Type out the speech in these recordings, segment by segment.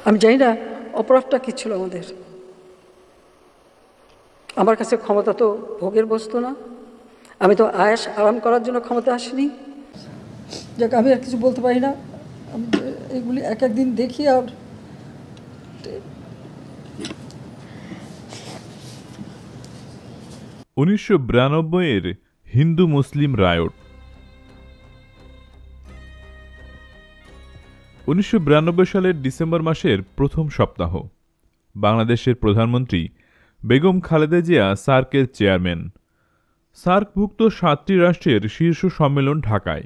আমি জানি না অপরাধটা কী ছিল আমাদের। আমার কাছে ক্ষমতা তো ভোগের বস্তু না, আমি তো আয়েশ আরাম করার জন্য ক্ষমতা আসিনি। যাক, আমি আর কিছু বলতে পারি না। আমি এগুলি এক একদিন দেখি। আর 1992-এর হিন্দু মুসলিম রায়ট। 1992 সালের ডিসেম্বর মাসের প্রথম সপ্তাহ। বাংলাদেশের প্রধানমন্ত্রী বেগম খালেদা জিয়া সার্কের চেয়ারম্যান। সার্কভুক্ত 7টি রাষ্ট্রের শীর্ষ সম্মেলন ঢাকায়।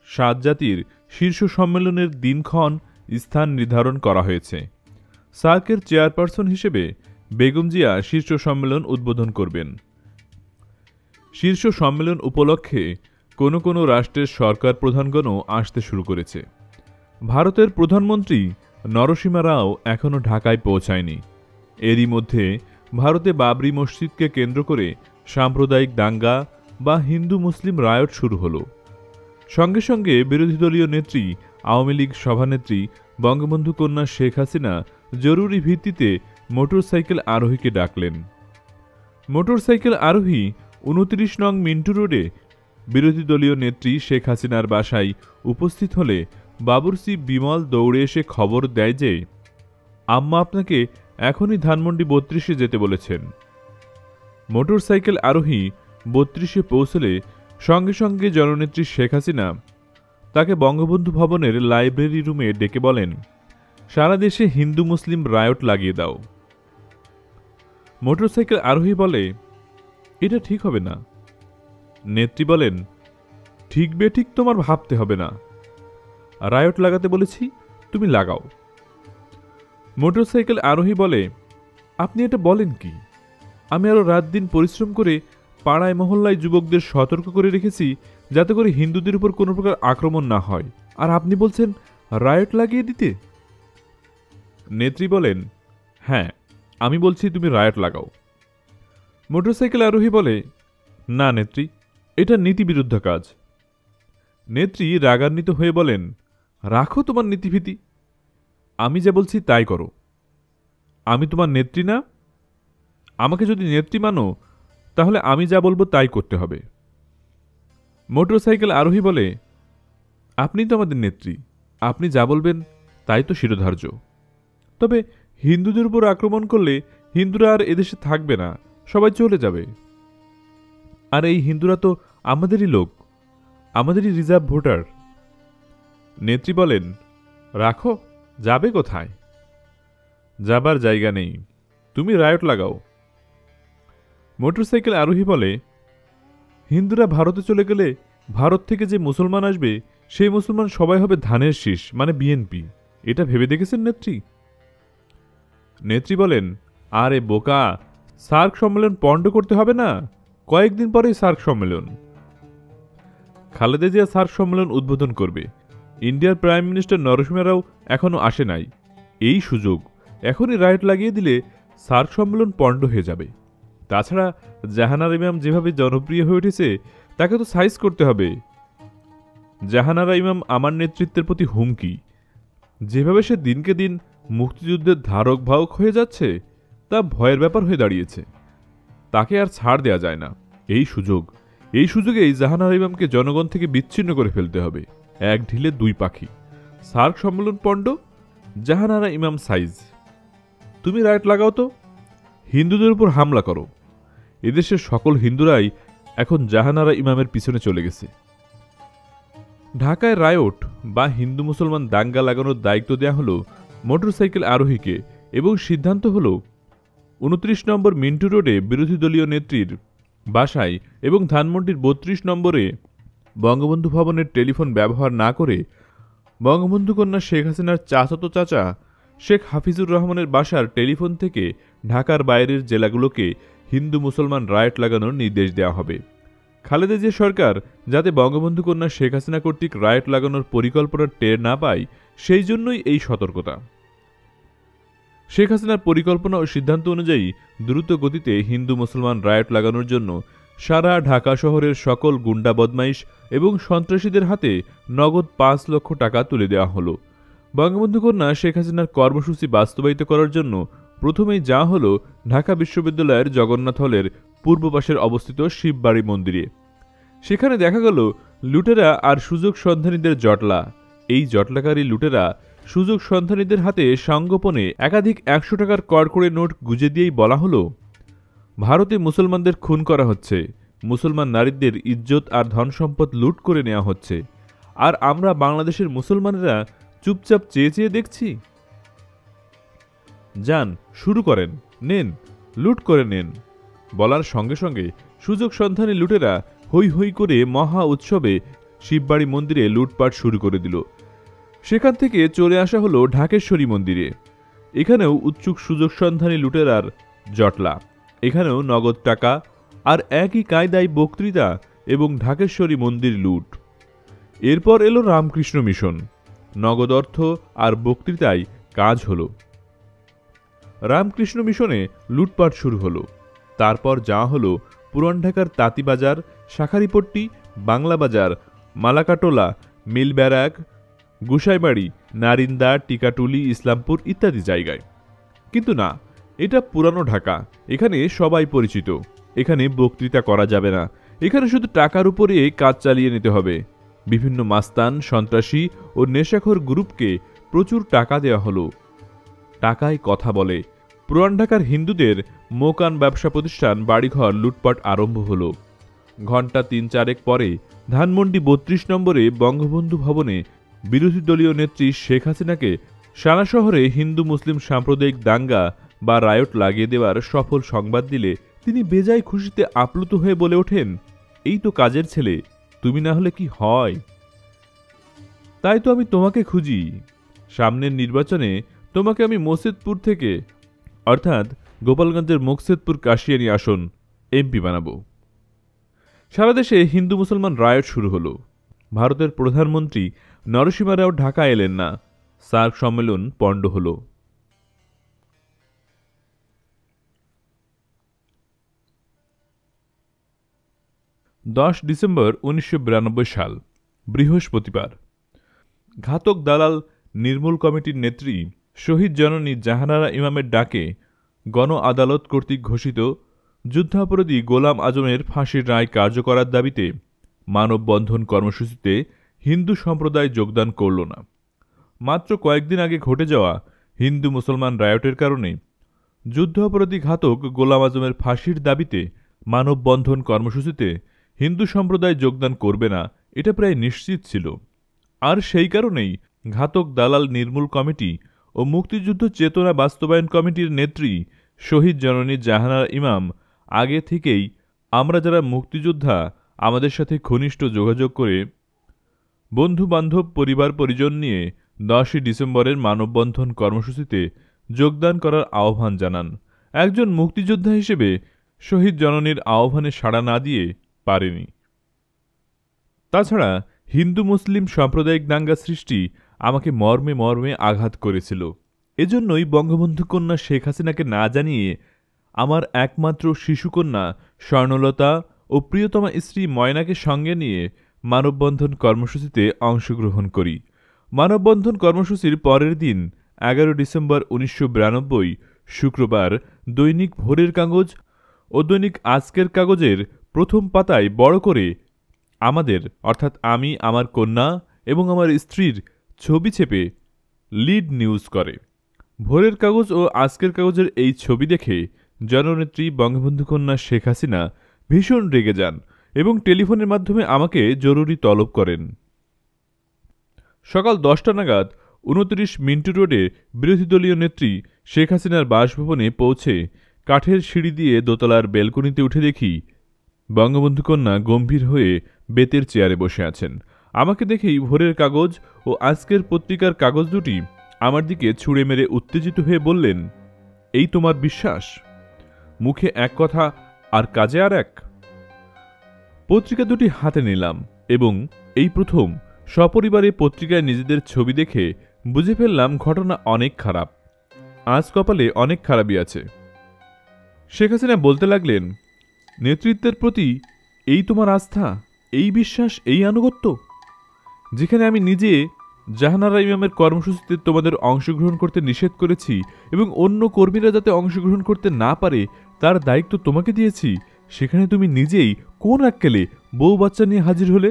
7 জাতির শীর্ষ সম্মেলনের দিনক্ষণ, স্থান নির্ধারণ করা হয়েছে। সার্কের চেয়ারপারসন হিসেবে বেগম জিয়া শীর্ষ সম্মেলন উদ্বোধন করবেন। শীর্ষ সম্মেলন উপলক্ষে কোনো কোনো রাষ্ট্রের সরকার প্রধানগণও আসতে শুরু করেছে। ভারতের প্রধানমন্ত্রী নরসিমা রাও এখনও ঢাকায় পৌঁছায়নি। এরই মধ্যে ভারতে বাবরি মসজিদকে কেন্দ্র করে সাম্প্রদায়িক দাঙ্গা বা হিন্দু মুসলিম রায়ট শুরু হলো। সঙ্গে সঙ্গে বিরোধী দলীয় নেত্রী, আওয়ামী লীগ সভানেত্রী বঙ্গবন্ধু কন্যা শেখ হাসিনা জরুরি ভিত্তিতে মোটরসাইকেল আরোহীকে ডাকলেন। মোটরসাইকেল আরোহী 29 নং মিন্টু রোডে বিরোধী দলীয় নেত্রী শেখ হাসিনার বাসায় উপস্থিত হলে বাবুরসি বিমল দৌড়ে এসে খবর দেয় যে আম্মা আপনাকে এখনই ধানমন্ডি 32-এ যেতে বলেছেন। মোটরসাইকেল আরোহী 32-এ পৌঁছলে সঙ্গে সঙ্গে জননেত্রী শেখ হাসিনা তাকে বঙ্গবন্ধু ভবনের লাইব্রেরি রুমে ডেকে বলেন, সারা দেশে হিন্দু মুসলিম রায়ট লাগিয়ে দাও। মোটরসাইকেল আরোহী বলে, এটা ঠিক হবে না। নেত্রী বলেন, ঠিক বেঠিক তোমার ভাবতে হবে না, রায়ট লাগাতে বলেছি, তুমি লাগাও। মোটরসাইকেল আরোহী বলে, আপনি এটা বলেন কি? আমি আরো রাত দিন পরিশ্রম করে পাড়ায় মহল্লায় যুবকদের সতর্ক করে রেখেছি যাতে করে হিন্দুদের উপর কোনো প্রকার আক্রমণ না হয়, আর আপনি বলছেন রায়ট লাগিয়ে দিতে। নেত্রী বলেন, হ্যাঁ, আমি বলছি তুমি রায়ট লাগাও। মোটরসাইকেল আরোহী বলে, না নেত্রী, এটা নীতিবিরুদ্ধ কাজ। নেত্রী রাগান্বিত হয়ে বলেন, রাখো তোমার নীতিভীতি, আমি যা বলছি তাই করো। আমি তোমার নেত্রী না? আমাকে যদি নেত্রী মানো তাহলে আমি যা বলবো তাই করতে হবে। মোটরসাইকেল আরোহী বলে, আপনি তো আমাদের নেত্রী, আপনি যা বলবেন তাই তো শিরোধার্য। তবে হিন্দুদের উপর আক্রমণ করলে হিন্দুরা আর এদেশে থাকবে না, সবাই চলে যাবে। আর এই হিন্দুরা তো আমাদেরই লোক, আমাদেরই রিজার্ভ ভোটার। নেত্রী বলেন, রাখো, যাবে কোথায়? যাবার জায়গা নেই, তুমি রায়ট লাগাও। মোটরসাইকেল আরোহী বলে, হিন্দুরা ভারতে চলে গেলে ভারত থেকে যে মুসলমান আসবে সেই মুসলমান সবাই হবে ধানের শীষ, মানে বিএনপি। এটা ভেবে দেখেছেন নেত্রী? নেত্রী বলেন, আরে বোকা, সার্ক সম্মেলন পণ্ড করতে হবে না, কয়েকদিন পরেই সার্ক সম্মেলন। খালেদা জিয়া সার্ক সম্মেলন উদ্বোধন করবে। ইন্ডিয়ার প্রাইম মিনিস্টার নরসিমা রাও এখনও আসে নাই। এই সুযোগ, এখনই রায়ট লাগিয়ে দিলে সার্ক সম্মেলন পণ্ড হয়ে যাবে। তাছাড়া জাহানারা ইমাম যেভাবে জনপ্রিয় হয়ে উঠেছে তাকে তো সাইজ করতে হবে। জাহানারা ইমাম আমার নেতৃত্বের প্রতি হুমকি। যেভাবে সে দিনকে দিন মুক্তিযুদ্ধের ধারক বাহক হয়ে যাচ্ছে তা ভয়ের ব্যাপার হয়ে দাঁড়িয়েছে। তাকে আর ছাড় দেয়া যায় না। এই সুযোগেই জাহানারা ইমামকে জনগণ থেকে বিচ্ছিন্ন করে ফেলতে হবে। এক ঢিলে দুই পাখি, সার্ক সম্মেলন পণ্ড, জাহানারা ইমাম সাইজ। তুমি রায়ট লাগাও তো, হিন্দুদের উপর হামলা করো। এদেশের সকল হিন্দুরাই এখন জাহানারা ইমামের পিছনে চলে গেছে। ঢাকায় রায়ট বা হিন্দু মুসলমান দাঙ্গা লাগানোর দায়িত্ব দেয়া হলো মোটরসাইকেল আরোহীকে এবং সিদ্ধান্ত হল 29 নম্বর মিন্টু রোডে বিরোধী দলীয় নেত্রীর বাসায় এবং ধানমন্ডির 32 নম্বরে বঙ্গবন্ধু ভবনের টেলিফোন ব্যবহার না করে বঙ্গবন্ধু কন্যা শেখ হাসিনার চাচাতো চাচা শেখ হাফিজুর রহমানের বাসার টেলিফোন থেকে ঢাকার বাইরের জেলাগুলোকে হিন্দু মুসলমান রায়ট লাগানোর নির্দেশ দেওয়া হবে। খালেদা জিয়া সরকার যাতে বঙ্গবন্ধু কন্যা শেখ হাসিনা কর্তৃক রায়ট লাগানোর পরিকল্পনা টের না পায়, সেই জন্যই এই সতর্কতা। শেখ হাসিনার পরিকল্পনা ও সিদ্ধান্ত অনুযায়ী দ্রুত গতিতে হিন্দু মুসলমান রায়ট লাগানোর জন্য সারা ঢাকা শহরের সকল গুন্ডা বদমাইশ এবং সন্ত্রাসীদের হাতে নগদ 5 লক্ষ টাকা তুলে দেওয়া হলো। বঙ্গবন্ধু কন্যা শেখ হাসিনার কর্মসূচি বাস্তবায়িত করার জন্য প্রথমেই যা হলো ঢাকা বিশ্ববিদ্যালয়ের জগন্নাথ হলের পূর্ব পাশের অবস্থিত শিববাড়ি মন্দিরে। সেখানে দেখা গেল লুটেরা আর সুযোগ সন্ধানীদের জটলা। এই জটলাকারী লুটেরা সুযোগ সন্ধানীদের হাতে সংগোপনে একাধিক ১০০ টাকার কড়কড়ে নোট গুজে দিয়েই বলা হলো, ভারতে মুসলমানদের খুন করা হচ্ছে, মুসলমান নারীদের ইজ্জত আর ধন সম্পদ লুট করে নেওয়া হচ্ছে, আর আমরা বাংলাদেশের মুসলমানেরা চুপচাপ চেয়ে চেয়ে দেখছি। যান, শুরু করেন, নেন, লুট করে নেন। বলার সঙ্গে সঙ্গে সুযোগ সন্ধানী লুটেরা হৈ হৈ করে মহা উৎসবে শিববাড়ি মন্দিরে লুটপাট শুরু করে দিল। সেখান থেকে চলে আসা হলো ঢাকেশ্বরী মন্দিরে। এখানেও উৎসুক সুযোগ সন্ধানী লুটেরার জটলা। এখানেও নগদ টাকা আর একই কায়দায় বক্তৃতা এবং ঢাকেশ্বরী মন্দির লুট। এরপর এলো রামকৃষ্ণ মিশন। নগদ অর্থ আর বক্তৃতায় কাজ হলো। রামকৃষ্ণ মিশনে লুটপাট শুরু হলো। তারপর যা হলো পুরান ঢাকার তাঁতিবাজার, শাঁখারীপট্টি, বাংলা বাজার, মালাকাটোলা, মিল ব্যারাক, গুসাইবাড়ি, নারিন্দা, টিকাটুলি, ইসলামপুর ইত্যাদি জায়গায়। কিন্তু না, এটা পুরানো ঢাকা। এখানে সবাই পরিচিত। এখানে বক্তৃতা করা যাবে না। এখানে শুধু টাকার উপরে কাজ চালিয়ে নিতে হবে। বিভিন্ন মাস্তান, সন্ত্রাসী ও নেশাখোর গ্রুপকে প্রচুর টাকা দেওয়া হলো। টাকায় কথা বলে। পুরান ঢাকার হিন্দুদের মোকান ব্যবসা প্রতিষ্ঠান, বাড়িঘর লুটপাট আরম্ভ হলো। ঘণ্টা ৩-৪ পরে ধানমন্ডি ৩২ নম্বরে বঙ্গবন্ধু ভবনে বিরোধী দলীয় নেত্রী শেখ হাসিনাকে সারা শহরে হিন্দু মুসলিম সাম্প্রদায়িক দাঙ্গা বা রায়ট লাগিয়ে দেওয়ার সফল সংবাদ দিলে তিনি বেজায় খুশিতে আপ্লুত হয়ে বলে ওঠেন, এই তো কাজের ছেলে, তুমি না হলে কি হয়? তাই তো আমি তোমাকে খুঁজি। সামনের নির্বাচনে তোমাকে আমি মোকসেদপুর থেকে, অর্থাৎ গোপালগঞ্জের মোকসেদপুর কাশিয়ানী আসন, এমপি বানাবো। সারা দেশে হিন্দু মুসলমান রায়ট শুরু হলো। ভারতের প্রধানমন্ত্রী নরসিমা রাও ঢাকা এলেন না। সার্ক সম্মেলন পণ্ড হল। ডিসেম্বর ১৯৯২ সাল, বৃহস্পতিবার। ঘাতক দালাল নির্মূল কমিটির নেত্রী শহীদ জননী জাহানারা ইমামের ডাকে গণ আদালত কর্তৃক ঘোষিত যুদ্ধাপরাধী গোলাম আজমের ফাঁসির রায় কার্যকরার দাবিতে মানববন্ধন কর্মসূচিতে হিন্দু সম্প্রদায় যোগদান করল না। মাত্র কয়েকদিন আগে ঘটে যাওয়া হিন্দু মুসলমান রায়টের কারণে যুদ্ধাপরাধী ঘাতক গোলাম আজমের ফাঁসির দাবিতে মানববন্ধন কর্মসূচিতে হিন্দু সম্প্রদায় যোগদান করবে না, এটা প্রায় নিশ্চিত ছিল। আর সেই কারণেই ঘাতক দালাল নির্মূল কমিটি ও মুক্তিযুদ্ধ চেতনা বাস্তবায়ন কমিটির নেত্রী শহীদ জননী জাহানারা ইমাম আগে থেকেই আমরা যারা মুক্তিযোদ্ধা আমাদের সাথে ঘনিষ্ঠ যোগাযোগ করে বন্ধু বান্ধব পরিবার পরিজন নিয়ে 10 ডিসেম্বরের মানববন্ধন কর্মসূচিতে যোগদান করার আহ্বান জানান। একজন মুক্তিযোদ্ধা হিসেবে শহীদ জননীর আহ্বানে সাড়া না দিয়ে পারেনি। তাছাড়া হিন্দু মুসলিম সাম্প্রদায়িক দাঙ্গা সৃষ্টি আমাকে মর্মে মর্মে আঘাত করেছিল। এজন্যই বঙ্গবন্ধু কন্যা শেখ হাসিনাকে না জানিয়ে আমার একমাত্র শিশুকন্যা স্বর্ণলতা ও প্রিয়তমা স্ত্রী ময়নাকে সঙ্গে নিয়ে মানববন্ধন কর্মসূচিতে অংশগ্রহণ করি। মানববন্ধন কর্মসূচির পরের দিন 11 ডিসেম্বর ১৯৯২ শুক্রবার দৈনিক ভোরের কাগজ ও দৈনিক আজকের কাগজের প্রথম পাতায় বড় করে আমাদের, অর্থাৎ আমি, আমার কন্যা এবং আমার স্ত্রীর ছবি ছেপে লিড নিউজ করে। ভোরের কাগজ ও আজকের কাগজের এই ছবি দেখে জননেত্রী বঙ্গবন্ধু কন্যা শেখ হাসিনা ভীষণ রেগে যান এবং টেলিফোনের মাধ্যমে আমাকে জরুরি তলব করেন। সকাল 10টা নাগাদ 29 মিন্টু রোডে বিরোধী দলীয় নেত্রী শেখ হাসিনার বাসভবনে পৌঁছে কাঠের সিঁড়ি দিয়ে দোতলার বেলকনিতে উঠে দেখি বঙ্গবন্ধু কন্যা গম্ভীর হয়ে বেতের চেয়ারে বসে আছেন। আমাকে দেখেই ভোরের কাগজ ও আজকের পত্রিকার কাগজ দুটি আমার দিকে ছুঁড়ে মেরে উত্তেজিত হয়ে বললেন, এই তোমার বিশ্বাস? মুখে এক কথা আর কাজে আর এক। পত্রিকা দুটি হাতে নিলাম এবং এই প্রথম সপরিবারে পত্রিকায় নিজেদের ছবি দেখে বুঝে ফেললাম ঘটনা অনেক খারাপ। আজ কপালে অনেক খারাপই আছে। শেখ হাসিনা বলতে লাগলেন, নেতৃত্বের প্রতি এই তোমার আস্থা, এই বিশ্বাস, এই আনুগত্য, যেখানে আমি নিজে জাহানারা ইমামের কর্মসূচিতে তোমাদের অংশগ্রহণ করতে নিষেধ করেছি এবং অন্য কর্মীরা যাতে অংশগ্রহণ করতে না পারে তার দায়িত্ব তোমাকে দিয়েছি, সেখানে তুমি নিজেই কোন আক্কেলে বউ বাচ্চা নিয়ে হাজির হলে?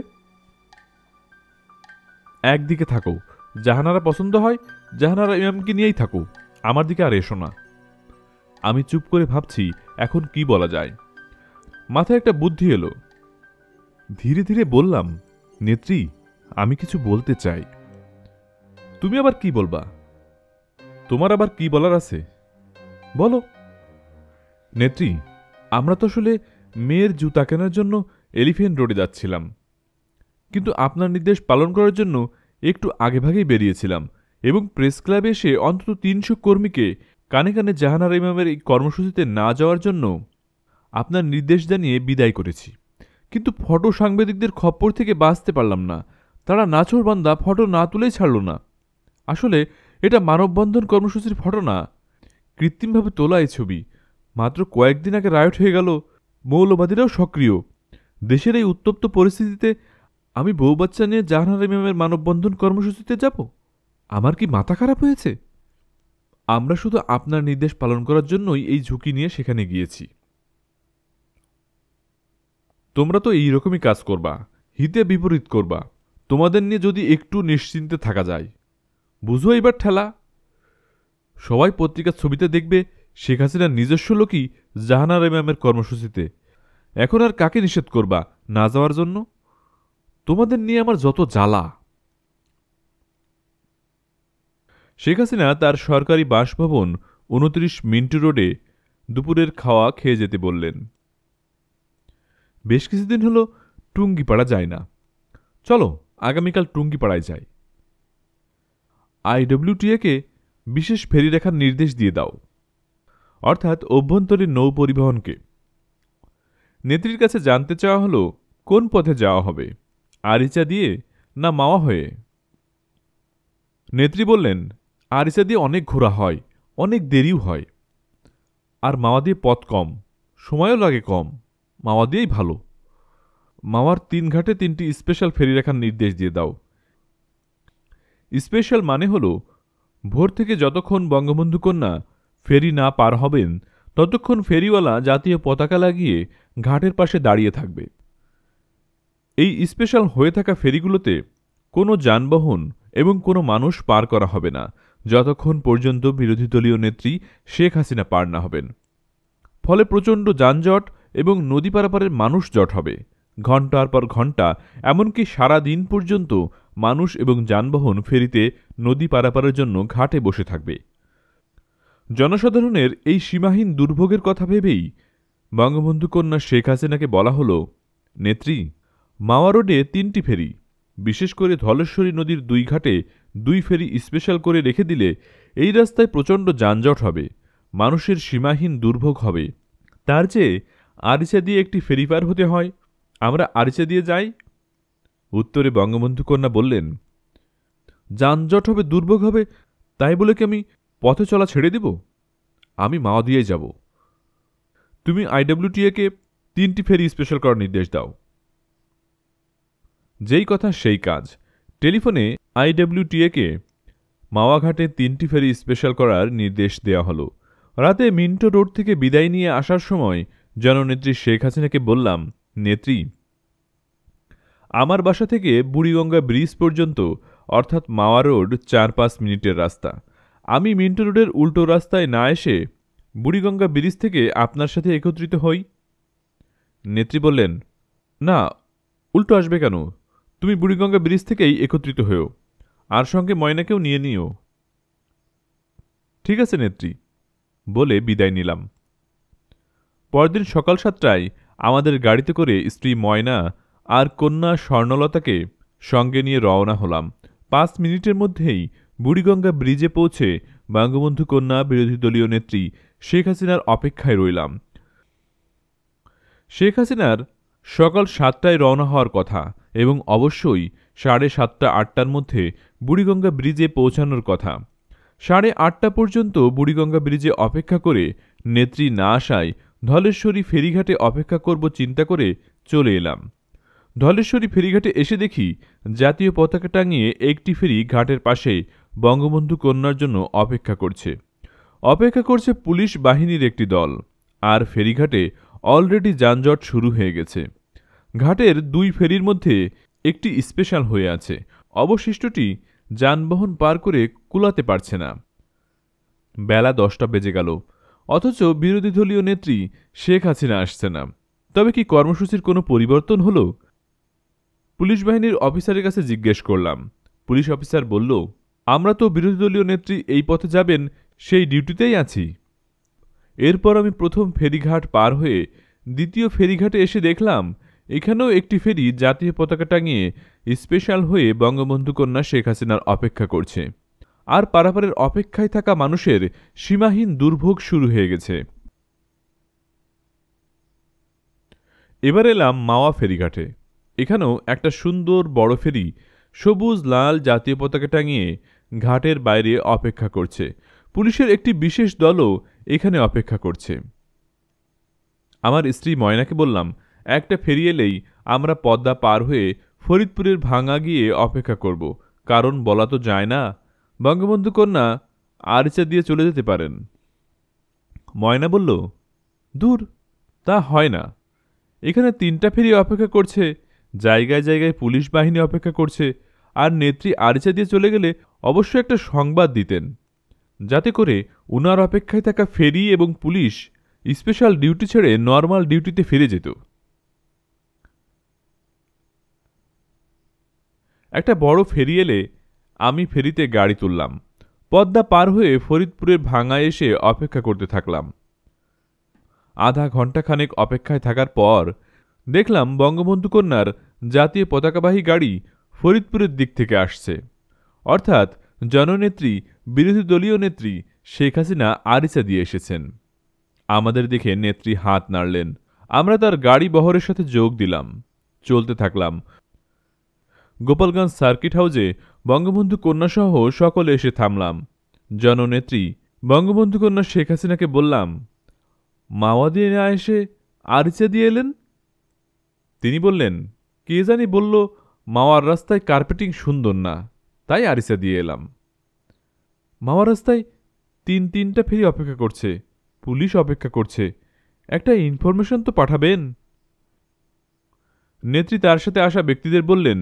একদিকে থাকো, জাহানারা পছন্দ হয় জাহানারা ইমামকে নিয়েই থাকো, আমার দিকে আর এসো না। আমি চুপ করে ভাবছি এখন কি বলা যায়। মাথায় একটা বুদ্ধি এলো। ধীরে ধীরে বললাম, নেত্রী, আমি কিছু বলতে চাই। তুমি আবার কি বলবা? তোমার আবার কি বলার আছে, বলো। নেত্রী, আমরা তো আসলে মেয়ের জুতা কেনার জন্য এলিফ্যান্ট রোডে যাচ্ছিলাম, কিন্তু আপনার নির্দেশ পালন করার জন্য একটু আগেভাগেই বেরিয়েছিলাম এবং প্রেস ক্লাবে এসে অন্তত ৩০০ কর্মীকে কানে কানে জাহানারা ইমামের এই কর্মসূচিতে না যাওয়ার জন্য আপনার নির্দেশ জানিয়ে বিদায় করেছি। কিন্তু ফটো সাংবাদিকদের খপ্পর থেকে বাঁচতে পারলাম না। তারা নাছোড়বান্দা ফটো না তুলেই ছাড়ল না। আসলে এটা মানববন্ধন কর্মসূচির ফটো না, কৃত্রিমভাবে তোলা এই ছবি। মাত্র কয়েকদিন আগে রায়ট হয়ে গেল, মৌলবাদীরাও সক্রিয়। দেশের এই উত্তপ্ত পরিস্থিতিতে আমি বউ বাচ্চা নিয়ে জাহানারা ইমামের মানববন্ধন কর্মসূচিতে যাব? আমার কি মাথা খারাপ হয়েছে? আমরা শুধু আপনার নির্দেশ পালন করার জন্যই এই ঝুঁকি নিয়ে সেখানে গিয়েছি। তোমরা তো এইরকমই কাজ করবা, হিতে বিপরীত করবা। তোমাদের নিয়ে যদি একটু নিশ্চিন্তে থাকা যায়, বুঝো এবার ঠেলা। সবাই পত্রিকার ছবিতে দেখবে শেখ হাসিনার নিজস্ব লোকই জাহানারা ইমামের কর্মসূচিতে। এখন আর কাকে নিষেধ করবা না যাওয়ার জন্য? তোমাদের নিয়ে আমার যত জ্বালা। শেখ হাসিনা তার সরকারি বাসভবন ২৯ মিন্টু রোডে দুপুরের খাওয়া খেয়ে যেতে বললেন। বেশ কিছুদিন হলো টুঙ্গিপাড়া যায় না, চলো আগামীকাল টুঙ্গিপাড়ায় যাই। আইডব্লিউটিএকে বিশেষ ফেরি রাখার নির্দেশ দিয়ে দাও, অর্থাৎ অভ্যন্তরীণ নৌ পরিবহনকে। নেত্রীর কাছে জানতে চাওয়া হলো কোন পথে যাওয়া হবে, আরিচা দিয়ে না মাওয়া হয়ে। নেত্রী বললেন, আরিচা দিয়ে অনেক ঘোরা হয়, অনেক দেরিও হয়, আর মাওয়া দিয়ে পথ কম, সময়ও লাগে কম, মাওয়া দিয়েই ভালো। মাওয়ার ৩ ঘাটে ৩টি স্পেশাল ফেরি রাখার নির্দেশ দিয়ে দাও। স্পেশাল মানে হলো ভোর থেকে যতক্ষণ বঙ্গবন্ধু কন্যা ফেরি না পার হবেন ততক্ষণ ফেরিওয়ালা জাতীয় পতাকা লাগিয়ে ঘাটের পাশে দাঁড়িয়ে থাকবে। এই স্পেশাল হয়ে থাকা ফেরিগুলোতে কোনো যানবাহন এবং কোনো মানুষ পার করা হবে না যতক্ষণ পর্যন্ত বিরোধী দলীয় নেত্রী শেখ হাসিনা পার না হবেন। ফলে প্রচণ্ড যানজট এবং নদী পারাপারের মানুষ জট হবে। ঘণ্টার পর ঘণ্টা, এমনকি সারা দিন পর্যন্ত মানুষ এবং যানবাহন ফেরিতে নদী পারাপারের জন্য ঘাটে বসে থাকবে। জনসাধারণের এই সীমাহীন দুর্ভোগের কথা ভেবেই বঙ্গবন্ধু কন্যা শেখ হাসিনাকে বলা হলো, নেত্রী, মাওয়া রোডে ৩টি ফেরি, বিশেষ করে ধলেশ্বরী নদীর ২ ঘাটে ২ ফেরি স্পেশাল করে রেখে দিলে এই রাস্তায় প্রচণ্ড যানজট হবে, মানুষের সীমাহীন দুর্ভোগ হবে। তার চেয়ে আরিচা দিয়ে একটি ফেরি পার হতে হয়, আমরা আরিচা দিয়ে যাই। উত্তরে বঙ্গবন্ধু কন্যা বললেন, যানজট হবে, দুর্ভোগ হবে, তাই বলে কি আমি পথে চলা ছেড়ে দেব? আমি মাওয়া দিয়ে যাব। তুমি আইডব্লিউটিএকে ৩টি ফেরি স্পেশাল করার নির্দেশ দাও। যেই কথা সেই কাজ। টেলিফোনে আইডব্লিউটিএকে মাওয়া ঘাটে ৩টি ফেরি স্পেশাল করার নির্দেশ দেওয়া হলো। রাতে মিন্টো রোড থেকে বিদায় নিয়ে আসার সময় জননেত্রী শেখ হাসিনাকে বললাম, নেত্রী, আমার বাসা থেকে বুড়িগঙ্গা ব্রিজ পর্যন্ত অর্থাৎ মাওয়া রোড ৪-৫ মিনিটের রাস্তা। আমি মিন্টো রোডের উল্টো রাস্তায় না এসে বুড়িগঙ্গা ব্রিজ থেকে আপনার সাথে একত্রিত হই। নেত্রী বললেন, না, উল্টো আসবে কেন? তুমি বুড়িগঙ্গা ব্রিজ থেকেই একত্রিত হও, আর সঙ্গে ময়নাকেও নিয়ে নিও। ঠিক আছে নেত্রী, বলে বিদায় নিলাম। পরদিন সকাল ৭টায় আমাদের গাড়িতে করে স্ত্রী ময়না আর কন্যা স্বর্ণলতাকে সঙ্গে নিয়ে রওনা হলাম। ৫ মিনিটের মধ্যেই বুড়িগঙ্গা ব্রিজে পৌঁছে বঙ্গবন্ধু কন্যা বিরোধী দলীয় নেত্রী শেখ হাসিনার অপেক্ষায় রইলাম। শেখ হাসিনার সকাল ৭টায় রওনা হওয়ার কথা এবং অবশ্যই ৭:৩০-৮টার মধ্যে বুড়িগঙ্গা ব্রিজে পৌঁছানোর কথা। ৮:৩০ পর্যন্ত বুড়িগঙ্গা ব্রিজে অপেক্ষা করে নেত্রী না আসায় ধলেশ্বরী ফেরিঘাটে অপেক্ষা করব চিন্তা করে চলে এলাম। ধলেশ্বরী ফেরিঘাটে এসে দেখি জাতীয় পতাকা টাঙিয়ে একটি ফেরি ঘাটের পাশে বঙ্গবন্ধু কন্যার জন্য অপেক্ষা করছে পুলিশ বাহিনীর একটি দল। আর ফেরিঘাটে অলরেডি যানজট শুরু হয়ে গেছে। ঘাটের দুই ফেরির মধ্যে একটি স্পেশাল হয়ে আছে, অবশিষ্টটি যানবাহন পার করে কুলাতে পারছে না। বেলা 10টা বেজে গেল, অথচ বিরোধী দলীয় নেত্রী শেখ হাসিনা আসছে না। তবে কি কর্মসূচির কোনো পরিবর্তন হলো? পুলিশ বাহিনীর অফিসারের কাছে জিজ্ঞেস করলাম। পুলিশ অফিসার বলল, আমরা তো বিরোধী দলীয় নেত্রী এই পথে যাবেন সেই ডিউটিতেই আছি। এরপর আমি প্রথম ফেরিঘাট পার হয়ে দ্বিতীয় ফেরিঘাটে এসে দেখলাম এখানেও একটি ফেরি জাতীয় পতাকা টাঙিয়ে স্পেশাল হয়ে বঙ্গবন্ধু কন্যা শেখ হাসিনার অপেক্ষা করছে। আর পারাপারের অপেক্ষায় থাকা মানুষের সীমাহীন দুর্ভোগ শুরু হয়ে গেছে। এবার এলাম মাওয়া ফেরিঘাটে। এখানেও একটা সুন্দর বড় ফেরি সবুজ লাল জাতীয় পতাকা টাঙিয়ে ঘাটের বাইরে অপেক্ষা করছে। পুলিশের একটি বিশেষ দলও এখানে অপেক্ষা করছে। আমার স্ত্রী ময়নাকে বললাম, একটা ফেরি এলেই আমরা পদ্মা পার হয়ে ফরিদপুরের ভাঙা গিয়ে অপেক্ষা করব, কারণ বলা তো যায় না, বঙ্গবন্ধু কন্যা আরিচা দিয়ে চলে যেতে পারেন। ময়না বলল, দূর, তা হয় না। এখানে 3টা ফেরি অপেক্ষা করছে, জায়গায় জায়গায় পুলিশ বাহিনী অপেক্ষা করছে, আর নেত্রী আরিচা দিয়ে চলে গেলে অবশ্য একটা সংবাদ দিতেন, যাতে করে উনার অপেক্ষায় থাকা ফেরি এবং পুলিশ স্পেশাল ডিউটি ছেড়ে নর্মাল ডিউটিতে ফিরে যেত। একটা বড় ফেরি এলে আমি ফেরিতে গাড়ি তুললাম। পদ্মা পার হয়ে ফরিদপুরের ভাঙায় এসে অপেক্ষা করতে থাকলাম। আধা ঘণ্টাখানেক অপেক্ষায় থাকার পর দেখলাম বঙ্গবন্ধু কন্যার জাতীয় পতাকাবাহী গাড়ি ফরিদপুরের দিক থেকে আসছে। অর্থাৎ জননেত্রী বিরোধী দলীয় নেত্রী শেখ হাসিনা আরিচা দিয়ে এসেছেন। আমাদের দেখে নেত্রী হাত নাড়লেন। আমরা তার গাড়ি বহরের সাথে যোগ দিলাম, চলতে থাকলাম। গোপালগঞ্জ সার্কিট হাউসে বঙ্গবন্ধু কন্যাসহ সকলে এসে থামলাম। জননেত্রী বঙ্গবন্ধু কন্যা শেখ হাসিনাকে বললাম, মাওয়া দিয়ে না এসে আরিচা দিয়ে এলেন? তিনি বললেন, কে জানি বলল মাওয়ার রাস্তায় কার্পেটিং সুন্দর না, তাই আরিচা দিয়ে এলাম। মাওয়ার রাস্তায় 3টা ফেরি অপেক্ষা করছে, পুলিশ অপেক্ষা করছে, একটা ইনফরমেশন তো পাঠাবেন। নেত্রী তার সাথে আসা ব্যক্তিদের বললেন,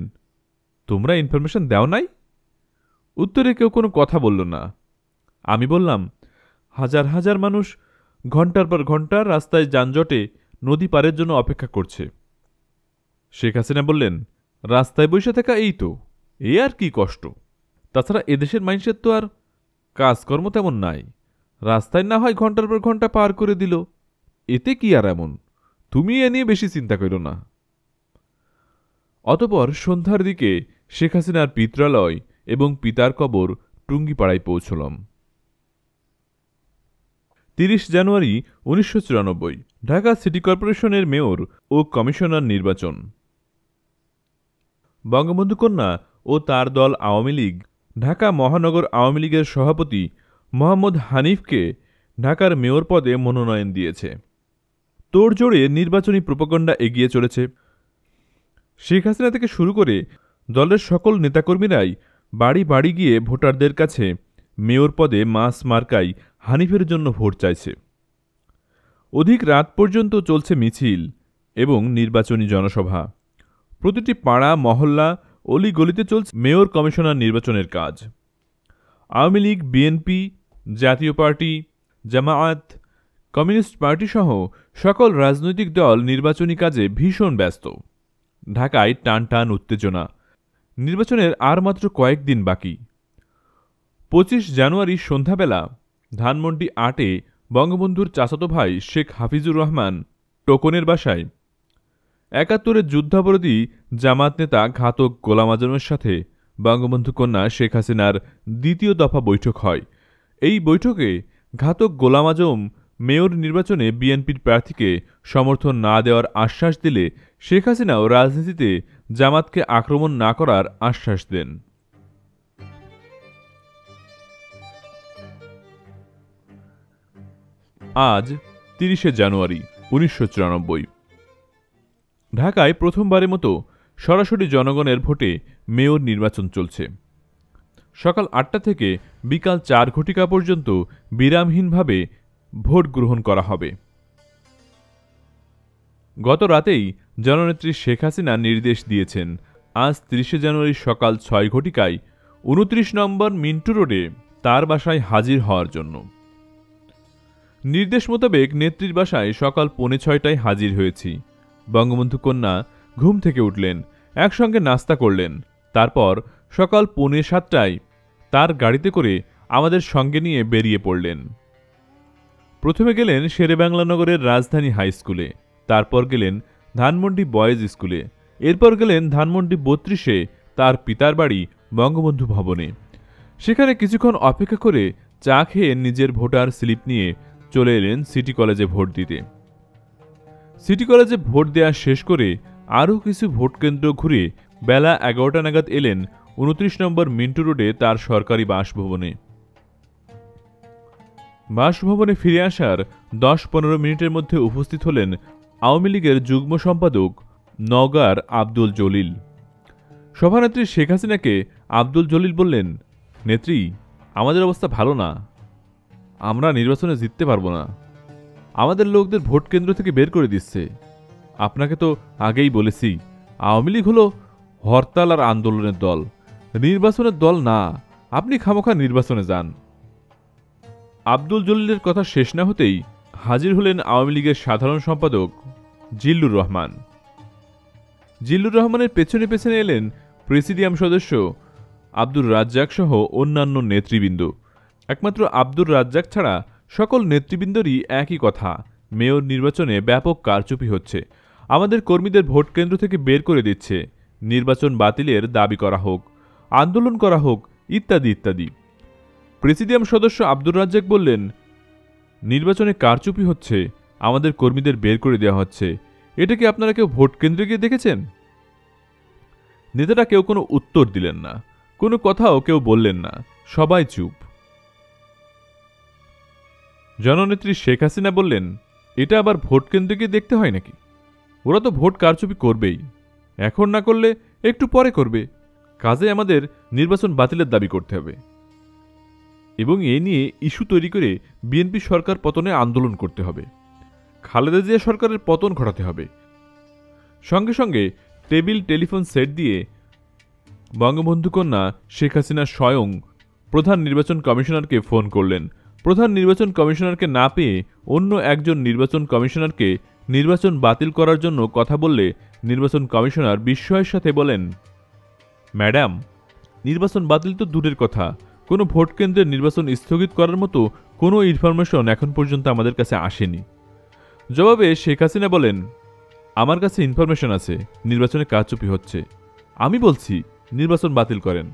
তোমরা ইনফরমেশন দাও নাই? উত্তরে কেউ কোনো কথা বলল না। আমি বললাম, হাজার হাজার মানুষ ঘন্টার পর ঘন্টা রাস্তায় যানজটে নদী পারের জন্য অপেক্ষা করছে। শেখ হাসিনা বললেন, রাস্তায় বসে থাকা এই তো, এ আর কি কষ্ট। তাছাড়া এদেশের মানুষের তো আর কাজকর্ম তেমন নাই, রাস্তায় না হয় ঘন্টার পর ঘন্টা পার করে দিল, এতে কি আর এমন, তুমি এ নিয়ে বেশি চিন্তা করো না। অতপর সন্ধ্যার দিকে শেখ হাসিনার পিত্রালয় এবং পিতার কবর টুঙ্গিপাড়ায় পৌঁছলাম। 30 জানুয়ারি 1994 ঢাকা সিটি কর্পোরেশনের মেয়র ও কমিশনার নির্বাচন। বঙ্গবন্ধু কন্যা ও তার দল আওয়ামী লীগ ঢাকা মহানগর আওয়ামী লীগের সভাপতি মোহাম্মদ হানিফকে ঢাকার মেয়র পদে মনোনয়ন দিয়েছে। তোড়জোড়ে নির্বাচনী প্রোপাগান্ডা এগিয়ে চলেছে। শেখ হাসিনা থেকে শুরু করে দলের সকল নেতাকর্মীরাই বাড়ি বাড়ি গিয়ে ভোটারদের কাছে মেয়র পদে মাস মার্কাই হানিফের জন্য ভোট চাইছে। অধিক রাত পর্যন্ত চলছে মিছিল এবং নির্বাচনী জনসভা। প্রতিটি পাড়া মহল্লা অলি গলিতে চলছে মেয়র কমিশনার নির্বাচনের কাজ। আওয়ামী লীগ, বিএনপি, জাতীয় পার্টি, জামায়াত, কমিউনিস্ট পার্টি সহ সকল রাজনৈতিক দল নির্বাচনী কাজে ভীষণ ব্যস্ত। ঢাকায় টান টান উত্তেজনা। নির্বাচনের আর মাত্র কয়েকদিন বাকি। 25 জানুয়ারি সন্ধ্যাবেলা ধানমন্ডি 8-এ বঙ্গবন্ধুর চাচাতো ভাই শেখ হাফিজুর রহমান টোকনের বাসায় 71-এর যুদ্ধাপরাধী জামাত নেতা ঘাতক গোলাম আজমের সাথে বঙ্গবন্ধু কন্যা শেখ হাসিনার দ্বিতীয় দফা বৈঠক হয়। এই বৈঠকে ঘাতক গোলাম আজম মেয়র নির্বাচনে বিএনপির প্রার্থীকে সমর্থন না দেওয়ার আশ্বাস দিলে শেখ হাসিনাও রাজনীতিতে জামাতকে আক্রমণ না করার আশ্বাস দেন। আজ 30 জানুয়ারি 1994 ঢাকায় প্রথমবারের মতো সরাসরি জনগণের ভোটে মেয়র নির্বাচন চলছে। সকাল ৮টা থেকে বিকাল ৪ ঘটিকা পর্যন্ত বিরামহীনভাবে ভোট গ্রহণ করা হবে। গত রাতেই জননেত্রী শেখ হাসিনা নির্দেশ দিয়েছেন আজ ৩০শে জানুয়ারি সকাল ৬ ঘটিকায় ২৯ নম্বর মিন্টু রোডে তার বাসায় হাজির হওয়ার জন্য। নির্দেশ মোতাবেক নেত্রীর বাসায় সকাল ৬:৩০টায় হাজির হয়েছি। বঙ্গবন্ধু কন্যা ঘুম থেকে উঠলেন, একসঙ্গে নাস্তা করলেন। তারপর সকাল ৬:৩০টায় তার গাড়িতে করে আমাদের সঙ্গে নিয়ে বেরিয়ে পড়লেন। প্রথমে গেলেন শেরেবাংলা নগরের রাজধানী হাই স্কুলে, তারপর গেলেন ধানমন্ডি বয়েজ স্কুলে, এরপর গেলেন ধানমন্ডি ৩২-এ তার পিতার বাড়ি বঙ্গবন্ধু ভবনে। সেখানে কিছুক্ষণ অপেক্ষা করে চা খেয়ে নিজের ভোটার স্লিপ নিয়ে চলে এলেন সিটি কলেজে ভোট দিতে। সিটি কলেজে ভোট দেওয়া শেষ করে আরও কিছু ভোটকেন্দ্র ঘুরে বেলা ১১টা নাগাদ এলেন ২৯ নম্বর মিন্টু রোডে তার সরকারি বাসভবনে। বাসভবনে ফিরে আসার ১০-১৫ মিনিটের মধ্যে উপস্থিত হলেন আওয়ামী লীগের যুগ্ম সম্পাদক নওগাঁর আব্দুল জলিল। সভানেত্রী শেখ হাসিনাকে আব্দুল জলিল বললেন, নেত্রী, আমাদের অবস্থা ভালো না, আমরা নির্বাচনে জিততে পারবো না, আমাদের লোকদের ভোট কেন্দ্র থেকে বের করে দিচ্ছে। আপনাকে তো আগেই বলেছি, আওয়ামী লীগ হলো হরতাল আর আন্দোলনের দল, নির্বাচনের দল না, আপনি খামোখা নির্বাচনে যান। আব্দুল জলিলের কথা শেষ না হতেই হাজির হলেন আওয়ামী লীগের সাধারণ সম্পাদক জিল্লুর রহমান। জিল্লুর রহমানের পেছনে পেছনে এলেন প্রেসিডিয়াম সদস্য আব্দুর রাজ্জাক সহ অন্যান্য নেতৃবৃন্দ। একমাত্র আব্দুর রাজ্জাক ছাড়া সকল নেতৃবৃন্দরই একই কথা, মেয়র নির্বাচনে ব্যাপক কারচুপি হচ্ছে, আমাদের কর্মীদের ভোট কেন্দ্র থেকে বের করে দিচ্ছে, নির্বাচন বাতিলের দাবি করা হোক, আন্দোলন করা হোক, ইত্যাদি ইত্যাদি। প্রেসিডিয়াম সদস্য আব্দুর রাজ্জাক বললেন, নির্বাচনে কারচুপি হচ্ছে, আমাদের কর্মীদের বের করে দেওয়া হচ্ছে, এটা কি আপনারা কেউ ভোট কেন্দ্রে গিয়ে দেখেছেন? নেতারা কেউ কোনো উত্তর দিলেন না, কোনো কথাও কেউ বললেন না, সবাই চুপ। জননেত্রী শেখ হাসিনা বললেন, এটা আবার ভোট কেন্দ্রে গিয়ে দেখতে হয় নাকি? ওরা তো ভোট কারচুপি করবেই, এখন না করলে একটু পরে করবে, কাজে আমাদের নির্বাচন বাতিলের দাবি করতে হবে এবং এ নিয়ে ইস্যু তৈরি করে বিএনপি সরকার পতনে আন্দোলন করতে হবে, খালেদা জিয়া সরকারের পতন ঘটাতে হবে। সঙ্গে সঙ্গে টেবিল টেলিফোন সেট দিয়ে বঙ্গবন্ধু কন্যা শেখ হাসিনা স্বয়ং প্রধান নির্বাচন কমিশনারকে ফোন করলেন। প্রধান নির্বাচন কমিশনারকে না পেয়ে অন্য একজন নির্বাচন কমিশনারকে নির্বাচন বাতিল করার জন্য কথা বললে নির্বাচন কমিশনার বিস্ময়ের সাথে বলেন, ম্যাডাম, নির্বাচন বাতিল তো দূরের কথা, কোনো ভোট কেন্দ্রের নির্বাচন স্থগিত করার মতো কোনো ইনফরমেশন এখন পর্যন্ত আমাদের কাছে আসেনি। জবাবে শেখ হাসিনা বলেন, আমার কাছে ইনফরমেশন আছে, নির্বাচনে কারচুপি হচ্ছে, আমি বলছি নির্বাচন বাতিল করেন।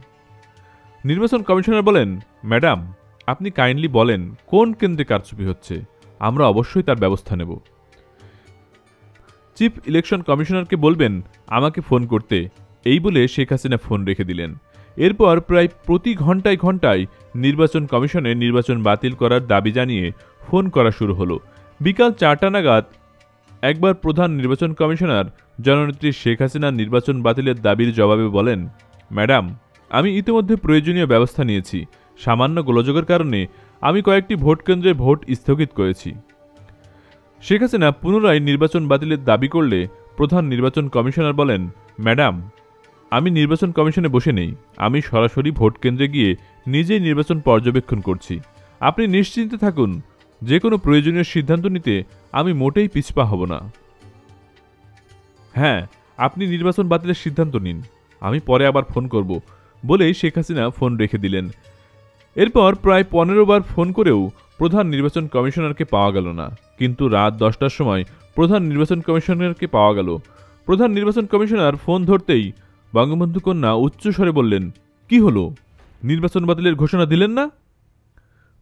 নির্বাচন কমিশনার বলেন, ম্যাডাম, আপনি কাইন্ডলি বলেন কোন কেন্দ্রে কারচুপি হচ্ছে, আমরা অবশ্যই তার ব্যবস্থা নেব। চিফ ইলেকশন কমিশনারকে বলবেন আমাকে ফোন করতে, এই বলে শেখ হাসিনা ফোন রেখে দিলেন। এরপর প্রায় প্রতি ঘন্টায় ঘন্টায় নির্বাচন কমিশনে নির্বাচন বাতিল করার দাবি জানিয়ে ফোন করা শুরু হলো। বিকাল 4টা নাগাদ একবার প্রধান নির্বাচন কমিশনার জননেত্রী শেখ হাসিনার নির্বাচন বাতিলের দাবির জবাবে বলেন, ম্যাডাম, আমি ইতিমধ্যে প্রয়োজনীয় ব্যবস্থা নিয়েছি, সামান্য গোলযোগের কারণে আমি কয়েকটি ভোট কেন্দ্রে ভোট স্থগিত করেছি। শেখ হাসিনা পুনরায় নির্বাচন বাতিলের দাবি করলে প্রধান নির্বাচন কমিশনার বলেন, ম্যাডাম, আমি নির্বাচন কমিশনে বসে নেই, আমি সরাসরি ভোট কেন্দ্রে গিয়ে নিজেই নির্বাচন পর্যবেক্ষণ করছি, আপনি নিশ্চিন্তে থাকুন, যে কোনো প্রয়োজনীয় সিদ্ধান্ত নিতে আমি মোটেই পিছপা হব না। হ্যাঁ, আপনি নির্বাচন বাতিলের সিদ্ধান্ত নিন, আমি পরে আবার ফোন করব বলেই শেখ হাসিনা ফোন রেখে দিলেন। এরপর প্রায় 15 বার ফোন করেও প্রধান নির্বাচন কমিশনারকে পাওয়া গেল না, কিন্তু রাত 10টার সময় প্রধান নির্বাচন কমিশনারকে পাওয়া গেল। প্রধান নির্বাচন কমিশনার ফোন ধরতেই বঙ্গবন্ধু কন্যা উচ্চস্বরে বললেন, কি হলো, নির্বাচন বাতিলের ঘোষণা দিলেন না?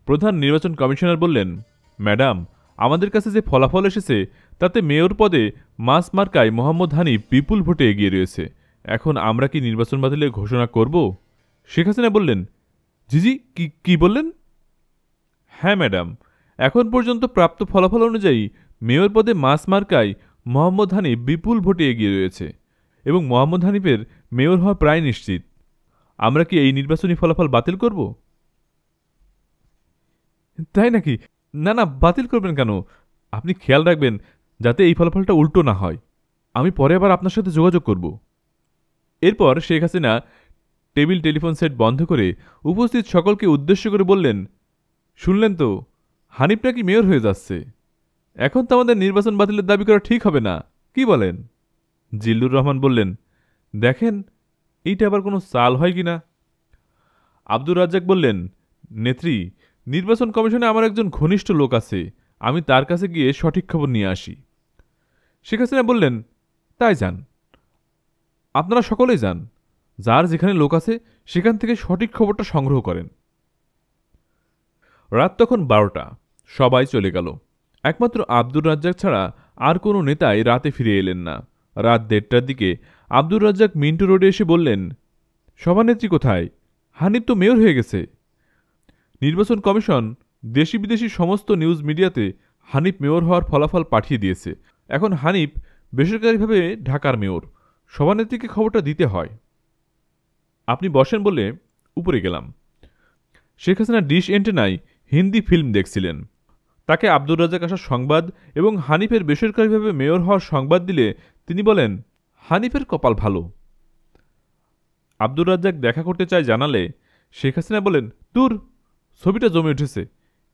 প্রধান নির্বাচন কমিশনার বললেন, ম্যাডাম, আমাদের কাছে যে ফলাফল এসেছে তাতে মেয়র পদে মাস মার্কায় মোহাম্মদ হানিফ বিপুল ভোটে এগিয়ে রয়েছে, এখন আমরা কি নির্বাচন বাতিলের ঘোষণা করব? শেখ হাসিনা বললেন, জি, কি বললেন? হ্যাঁ ম্যাডাম, এখন পর্যন্ত প্রাপ্ত ফলাফল অনুযায়ী মেয়র পদে মাস মার্কায় মোহাম্মদ হানিফ বিপুল ভোটে এগিয়ে রয়েছে এবং মোহাম্মদ হানিফের মেয়র হওয়া প্রায় নিশ্চিত। আমরা কি এই নির্বাচনী ফলাফল বাতিল করব? তাই নাকি? না না, বাতিল করবেন কেন? আপনি খেয়াল রাখবেন যাতে এই ফলাফলটা উল্টো না হয়। আমি পরে আবার আপনার সাথে যোগাযোগ করব। এরপর Sheikh Hasina table telephone set বন্ধ করে উপস্থিত সকলকে উদ্দেশ্য করে বললেন, শুনলেন তো, হানিফ নাকি মেয়র হয়ে যাচ্ছে। এখন তো আমাদের নির্বাচন বাতিলের দাবি করা ঠিক হবে না, কি বলেন? জিল্লুর রহমান বললেন, দেখেন এইটা আবার কোনো চাল হয় কিনা। আব্দুর রাজ্জাক বললেন, নেত্রী, নির্বাচন কমিশনে আমার একজন ঘনিষ্ঠ লোক আছে, আমি তার কাছে গিয়ে সঠিক খবর নিয়ে আসি। শেখ হাসিনা বললেন, তাই যান, আপনারা সকলেই যান, যার যেখানে লোক আছে সেখান থেকে সঠিক খবরটা সংগ্রহ করেন। রাত তখন 12টা, সবাই চলে গেল। একমাত্র আব্দুর রাজ্জাক ছাড়া আর কোনো নেতাই রাতে ফিরে এলেন না। রাত 1:30টার দিকে আব্দুর রাজ্জাক মিন্টু রোডে এসে বললেন, সভানেত্রী কোথায়? হানিফ তো মেয়র হয়ে গেছে। নির্বাচন কমিশন দেশি বিদেশি সমস্ত নিউজ মিডিয়াতে হানিফ মেয়র হওয়ার ফলাফল পাঠিয়ে দিয়েছে। এখন হানিফ বেসরকারিভাবে ঢাকার মেয়র, সভানেত্রীকে খবরটা দিতে হয়। আপনি বসেন বলে উপরে গেলাম। শেখ হাসিনা ডিশ এন্টেনায় হিন্দি ফিল্ম দেখছিলেন। তাকে আব্দুর রাজ্জাক আসার সংবাদ এবং হানিফের বেসরকারিভাবে মেয়র হওয়ার সংবাদ দিলে তিনি বলেন, হানিফের কপাল ভালো। আব্দুর রাজ্জাক দেখা করতে চায় জানালে শেখ হাসিনা বলেন, দূর, ছবিটা জমে উঠেছে,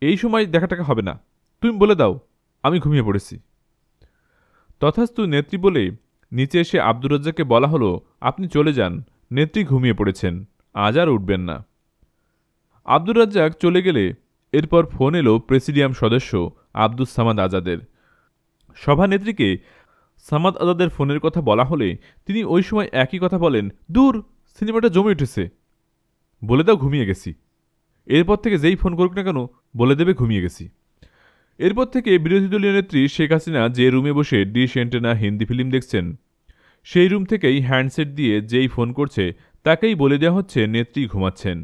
এই সময় দেখা টাকা হবে না, তুমি বলে দাও আমি ঘুমিয়ে পড়েছি। তথাস্তু নেত্রী বলে নিচে এসে আব্দুর রাজ্জাককে বলা হলো, আপনি চলে যান, নেত্রী ঘুমিয়ে পড়েছেন, আজ আর উঠবেন না। আব্দুর রাজ্জাক চলে গেলে এরপর ফোন এলো প্রেসিডিয়াম সদস্য আব্দুস সামাদ আজাদের। সভানেত্রীকে সামাদ আজাদের ফোনের কথা বলা হলে তিনি ওই সময় একই কথা বলেন, দূর, সিনেমাটা জমে উঠেছে, বলে দাও ঘুমিয়ে গেছি। এরপর থেকে যেই ফোন করুক না কেন বলে দেবে ঘুমিয়ে গেছি। এরপর থেকে বিরোধী দলীয় নেত্রী শেখ হাসিনা যে রুমে বসে ডিশ এন্টেনা হিন্দি ফিল্ম দেখছেন, সেই রুম থেকেই হ্যান্ডসেট দিয়ে যেই ফোন করছে তাকেই বলে দেওয়া হচ্ছে নেত্রী ঘুমাচ্ছেন।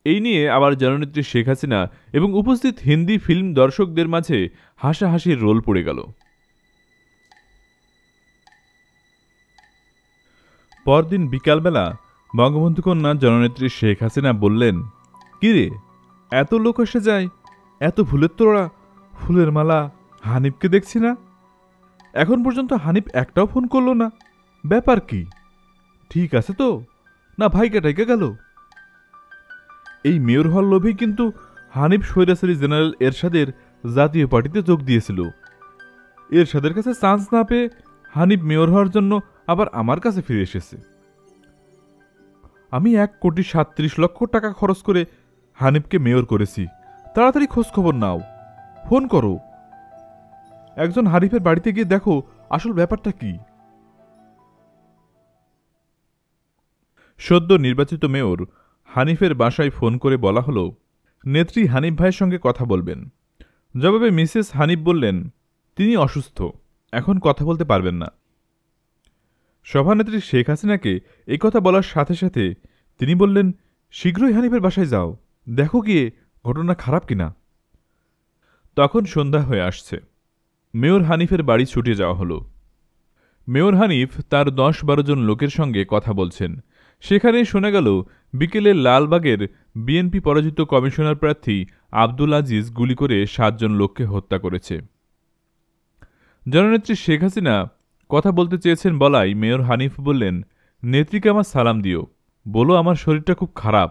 এই নিয়ে আবার জননেত্রী শেখ হাসিনা এবং উপস্থিত হিন্দি ফিল্ম দর্শকদের মাঝে হাসাহাসির রোল পড়ে গেল। পরদিন বিকালবেলা বঙ্গবন্ধু কন্যা জননেত্রী শেখ হাসিনা বললেন, কিরে, এত লোক এসে যায়, এত ফুলের তোড়া, ফুলের মালা, হানিফকে দেখছি না, এখন পর্যন্ত হানিফ একটাও ফোন করলো না, ব্যাপার কি? ঠিক আছে তো, না ভাইকে টাইকে গেল? এই মেয়র হওয়ার লোভেই কিন্তু হানিফ স্বৈরাচারী জেনারেল এরশাদের জাতীয় পার্টিতে যোগ দিয়েছিল। এরশাদের কাছে চান্স না পেয়ে হানিফ মেয়র হওয়ার জন্য আবার আমার কাছে ফিরে এসেছে। আমি 1,37,00,000 টাকা খরচ করে হানিফকে মেয়র করেছি। তাড়াতাড়ি খোঁজ খবর নাও, ফোন করো, একজন হানিফের বাড়িতে গিয়ে দেখো আসল ব্যাপারটা কি। সদ্য নির্বাচিত মেয়র হানিফের বাসায় ফোন করে বলা হলো, নেত্রী হানিফ ভাইয়ের সঙ্গে কথা বলবেন। জবাবে মিসেস হানিফ বললেন, তিনি অসুস্থ, এখন কথা বলতে পারবেন না। সভানেত্রী শেখ হাসিনাকে এই কথা বলার সাথে সাথে তিনি বললেন, শীঘ্রই হানিফের বাসায় যাও, দেখো গিয়ে ঘটনা খারাপ কিনা। তখন সন্ধ্যা হয়ে আসছে। মেয়র হানিফের বাড়ি ছুটে যাওয়া হলো। মেয়র হানিফ তার 10-12 জন লোকের সঙ্গে কথা বলছেন। সেখানেই শোনা গেল বিকেলে লালবাগের বিএনপি পরাজিত কমিশনার প্রার্থী আব্দুল আজিজ গুলি করে 7 জন লোককে হত্যা করেছে। জননেত্রী শেখ হাসিনা কথা বলতে চেয়েছেন বলাই মেয়র হানিফ বললেন, নেত্রীকে আমার সালাম দিও, বলো আমার শরীরটা খুব খারাপ,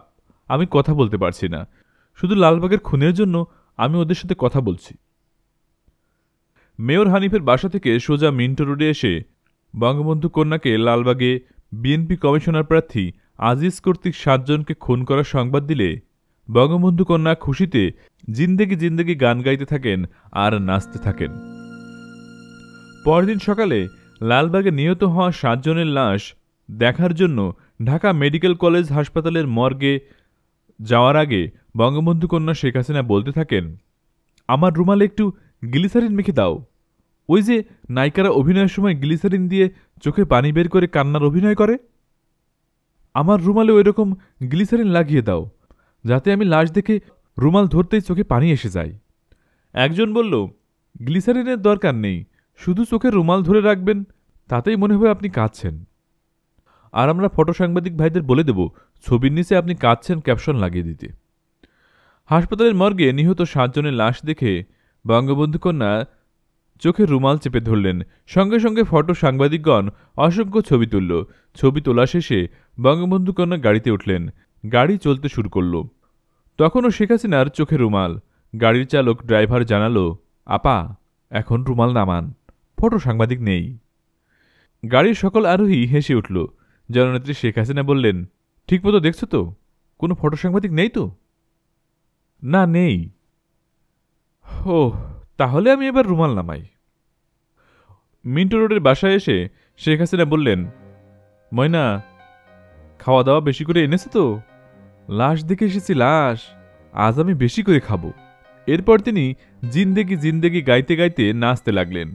আমি কথা বলতে পারছি না, শুধু লালবাগের খুনের জন্য আমি ওদের সাথে কথা বলছি। মেয়র হানিফের বাসা থেকে সোজা মিন্টো রোডে এসে বঙ্গবন্ধু কন্যাকে লালবাগে বিএনপি কমিশনার প্রার্থী আজিজ কর্তৃক 7 জনকে খুন করার সংবাদ দিলে বঙ্গবন্ধু কন্যা খুশিতে জিন্দেগি জিন্দেগি গান গাইতে থাকেন আর নাচতে থাকেন। পরদিন সকালে লালবাগে নিহত হওয়া 7 জনের লাশ দেখার জন্য ঢাকা মেডিকেল কলেজ হাসপাতালের মর্গে যাওয়ার আগে বঙ্গবন্ধু কন্যা শেখ হাসিনা বলতে থাকেন, আমার রুমালে একটু গ্লিসারিন মেখে দাও, ওই যে নায়িকারা অভিনয়ের সময় গ্লিসারিন দিয়ে চোখে পানি বের করে কান্নার অভিনয় করে, আমার রুমালে ওই রকম গ্লিসারিন লাগিয়ে দাও, যাতে আমি লাশ দেখে রুমাল ধরতেই চোখে পানি এসে যায়। একজন বলল, গ্লিসারিনের দরকার নেই, শুধু চোখে রুমাল ধরে রাখবেন, তাতেই মনে হবে আপনি কাঁদছেন। আর আমরা ফটো সাংবাদিক ভাইদের বলে দেব ছবির নিচে আপনি কাঁদছেন ক্যাপশন লাগিয়ে দিতে। হাসপাতালের মর্গে নিহত 7 জনের লাশ দেখে বঙ্গবন্ধু কন্যা চোখে রুমাল চেপে ধরলেন। সঙ্গে সঙ্গে ফটো সাংবাদিকগণ অসংখ্য ছবি তুলল। ছবি তোলা শেষে বঙ্গবন্ধু কন্যা গাড়িতে উঠলেন। গাড়ি চলতে শুরু করল। তখনও শেখ হাসিনার চোখে রুমাল। গাড়ির চালক ড্রাইভার জানালো, আপা এখন রুমাল নামান, ফটো সাংবাদিক নেই। গাড়ির সকল আরোহী হেসে উঠল। জননেত্রী শেখ হাসিনা বললেন, ঠিকমতো দেখছো তো, কোনো ফটো সাংবাদিক নেই তো? না, নেই। ও, তাহলে আমি এবার রুমাল নামাই। মিন্টো রোডের বাসায় এসে শেখ হাসিনা বললেন, ময়না খাওয়া দাওয়া বেশি করে এনেছে তো? লাশ দেখে এসেছি, লাশ, আজ আমি বেশি করে খাবো। এরপর তিনি জিন্দেগি জিন্দেগি গাইতে গাইতে নাচতে লাগলেন।